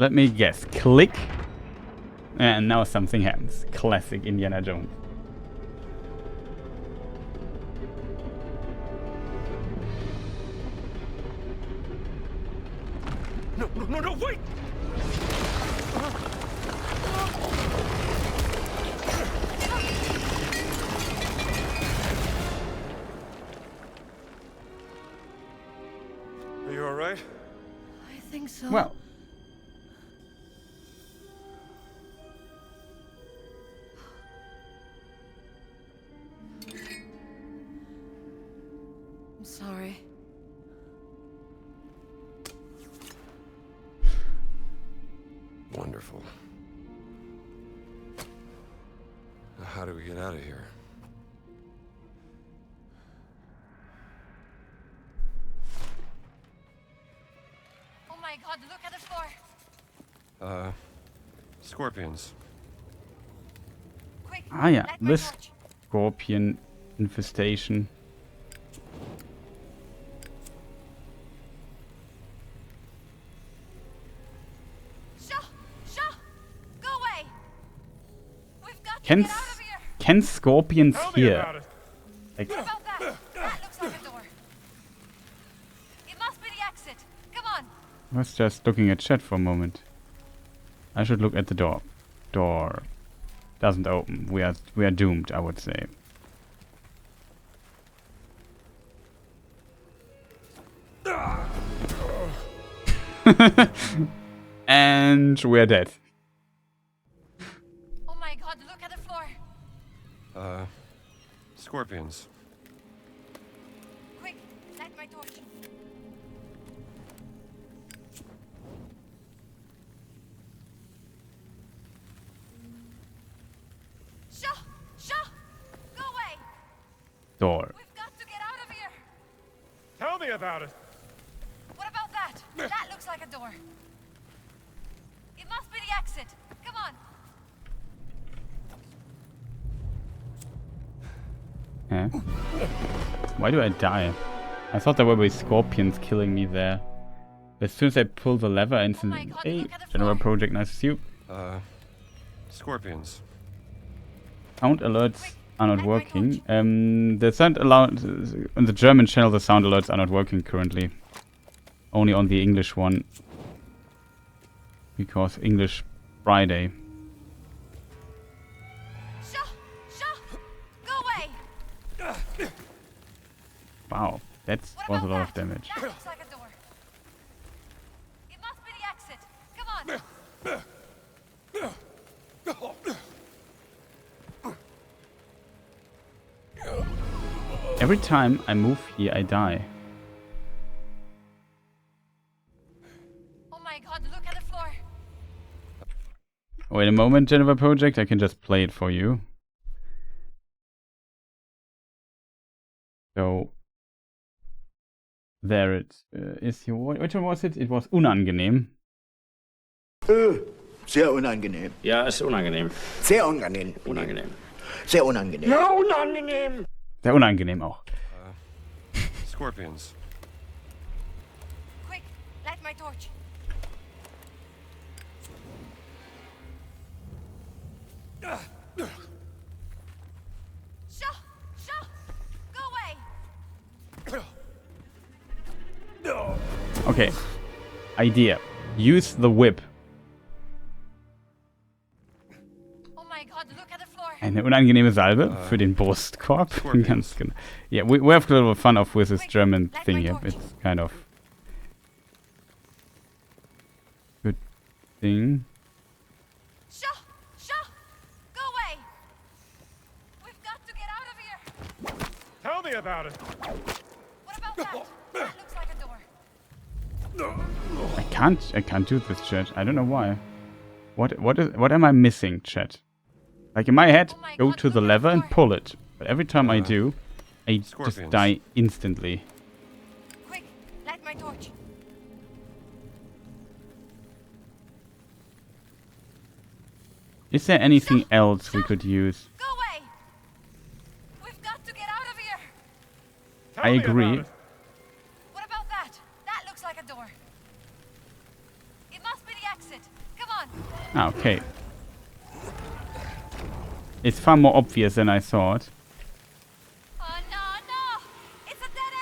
Let me guess. Click. And now something happens. Classic Indiana Jones. No, wait! Are you all right? I think so. Well, I'm sorry. Wonderful. Now, how do we get out of here? Oh my god, look at the floor. Scorpions. Quick, ah yeah, light my this torch. scorpion infestation. Shaw! Go away! We've got to Can get out of here! can scorpions hear? Like, What about that? That looks like a door. It must be the exit. Come on! I was just looking at chat for a moment. I should look at the door. Door doesn't open. We are doomed, I would say. And we're dead. Oh my god, look at the floor. Scorpions. Quick, light my torch. Shaw! Go away! Door. We've got to get out of here! Tell me about it. What about that? That looks like a door. It must be the exit. Come on! Eh? Why do I die? I thought there would be scorpions killing me there. As soon as I pull the lever, instantly. God, Hey, look at the General floor. Project, nice to see you. Scorpions. Sound alerts are not working. The sound alert on the German channel, the sound alerts are not working currently. Only on the English one. Because English Friday. Shaw! Go away! Wow, that What was a about lot of that? damage. That looks like a door. It must be the exit. Come on! Every time I move here, I die. Oh my god, look at the floor. Wait a moment, Jennifer Project, I can just play it for you. So, there it is. Which one was it? It was unangenehm. Sehr unangenehm. Ja, ist unangenehm. Sehr unangenehm. Unangenehm. Sehr unangenehm. Ja, unangenehm. Sehr unangenehm auch. Scorpions. Quick, light my torch. Shaw! Go away! Okay. Idea. Use the whip. Oh my god, look at the floor. Eine unangenehme Salbe für den Brustkorb. Ganz genau. Yeah, we have a little fun of with this German thing here. It's kind of good thing. Shaw! Go away! We've got to get out of here! Tell me about it. What about that? That looks like a door. I can't do this, chat. I don't know why. What am I missing, chat? Like in my head, Oh my go God, to the look at lever the and floor. pull it. But every time I do, I just Scorpions. die instantly. Quick, light my torch. Is there anything else we could use? Go away! We've got to get out of here! Tell I me agree. about it. What about that? That looks like a door. It must be the exit. Okay. It's far more obvious than I thought. Oh no, no! It's a dead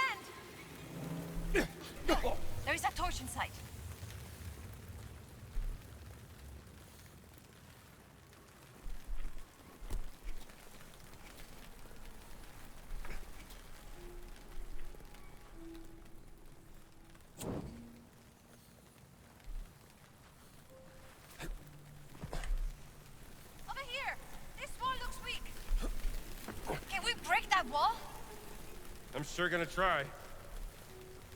end! There is a torch inside. Over here! This wall looks weak. Can we break that wall? I'm sure gonna try.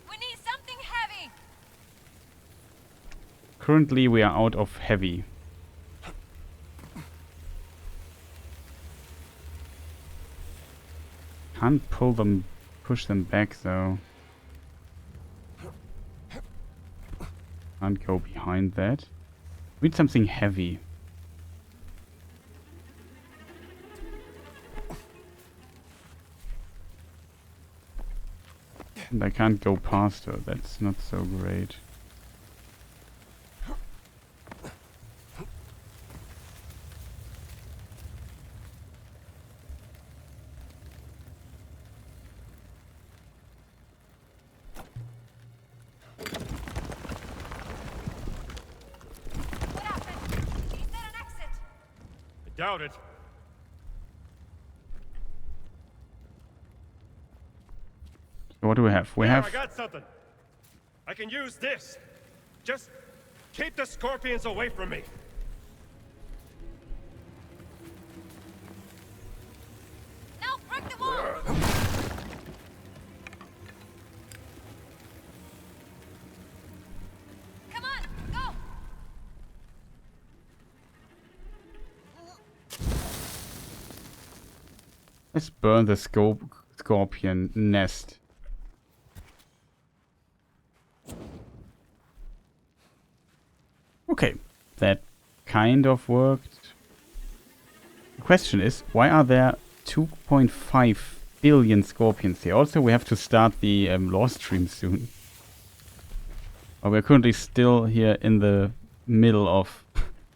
We need something heavy. Currently, we are out of heavy. Can't pull them, push them back though. Can't go behind that. We need something heavy. And I can't go past her. That's not so great. What happened? Is there an exit? I doubt it. So what do we have? We Here, have... I got something. I can use this. Just keep the scorpions away from me. No, break the wall! Come on, go! Let's burn the scorpion nest. Okay, that kind of worked. The question is, why are there 2.5 billion scorpions here? Also, we have to start the lore stream soon. But we're currently still here in the middle of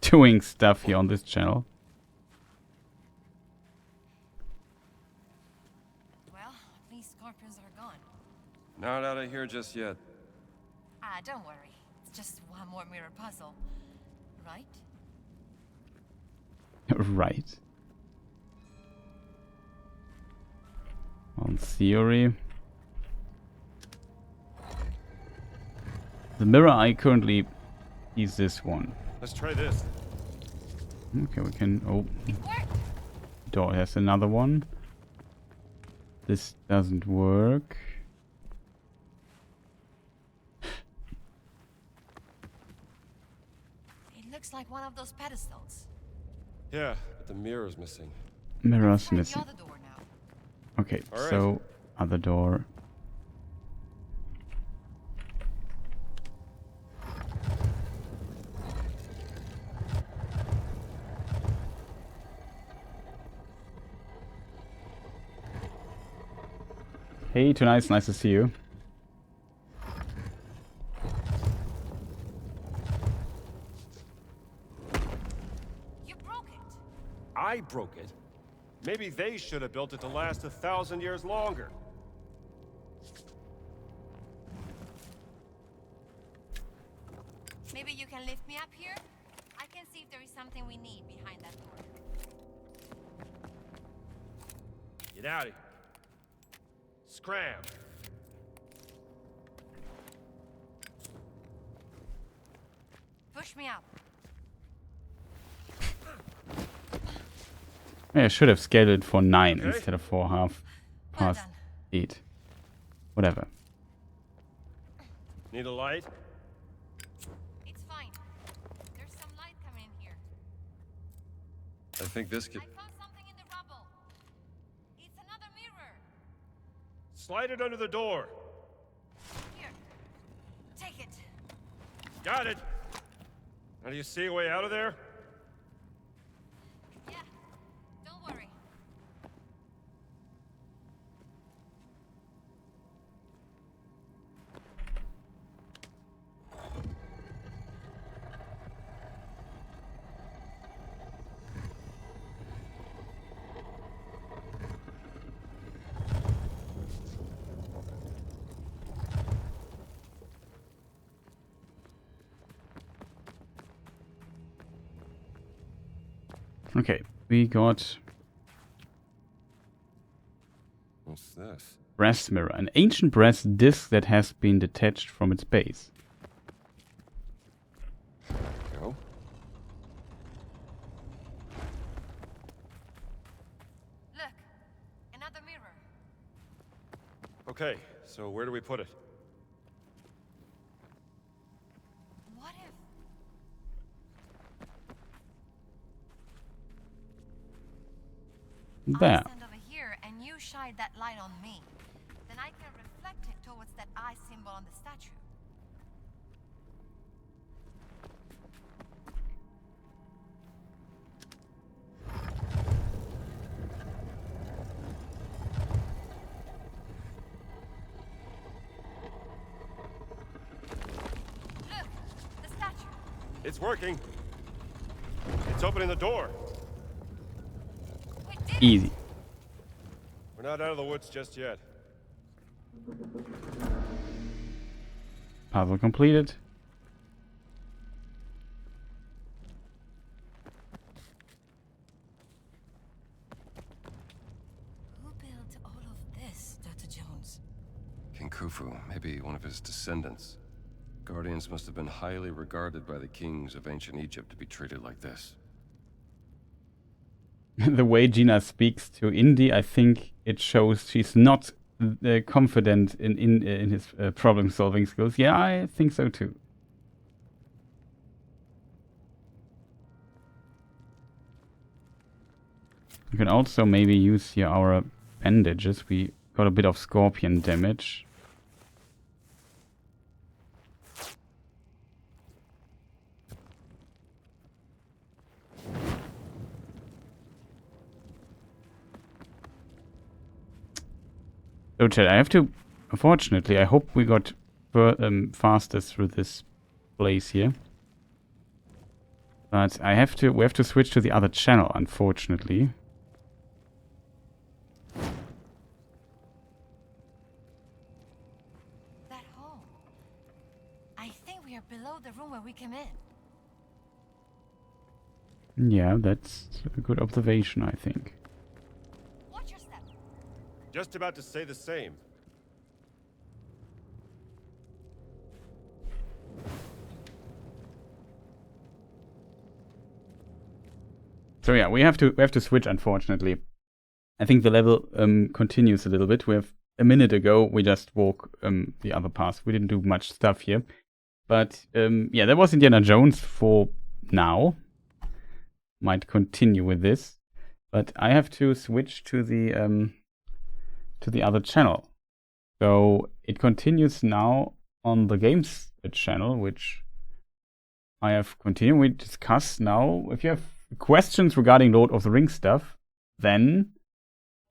doing stuff here on this channel. Well, at least scorpions are gone. Not out of here just yet. Ah, don't worry. It's just one more mirror puzzle. Right? Right. On theory. The mirror I currently use this one. Let's try this. Okay, we can... Oh, It worked! door has another one. This doesn't work. It looks like one of those pedestals. Yeah, but the mirror's missing. Mirror's Try missing. the other door now. Okay, All right. so other door. Hey, tonight's nice to see you. You broke it! I broke it. Maybe they should have built it to last 1,000 years longer. Maybe you can lift me up here? I can see if there is something we need behind that door. Get out of here. Scram. Push me up. Yeah, I should have scaled it for 9 Okay. instead of for half Well past done. 8. Whatever. Need a light? It's fine. There's some light coming in here. I think this could... I found something in the rubble. It's another mirror. Slide it under the door. Here. Take it. Got it. Now do you see a way out of there? Yeah. Don't worry. Okay, we got What's this? brass mirror, an ancient brass disc that has been detached from its base. Go. Look, another mirror. Okay, so where do we put it? What if... There. I stand over here and you shine that light on me. Then I can reflect it towards that eye symbol on the statue. Look, the statue. It's working. It's opening the door. We did it. Easy. We're not out of the woods just yet. Puzzle completed. Who built all of this, Dr. Jones? King Khufu, maybe one of his descendants. Guardians must have been highly regarded by the kings of ancient Egypt to be treated like this. The way Gina speaks to Indy, I think it shows she's not confident in his problem-solving skills. Yeah, I think so too. We can also maybe use here our bandages. We got a bit of scorpion damage. So chat, I have to, unfortunately, I hope we got faster through this place here. But we have to switch to the other channel, unfortunately. That hole. I think we are below the room where we came in. Yeah, that's a good observation, I think. Watch your step. Just about to say the same. So yeah, we have to switch, unfortunately. I think the level continues a little bit. We have a minute ago we just walk the other path. We didn't do much stuff here. But yeah, that was Indiana Jones for now. Might continue with this. But I have to switch to the other channel. So it continues now on the games channel, which I have continued. We discuss now. If you have questions regarding Lord of the Rings stuff, then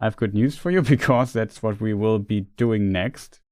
I have good news for you, because that's what we will be doing next.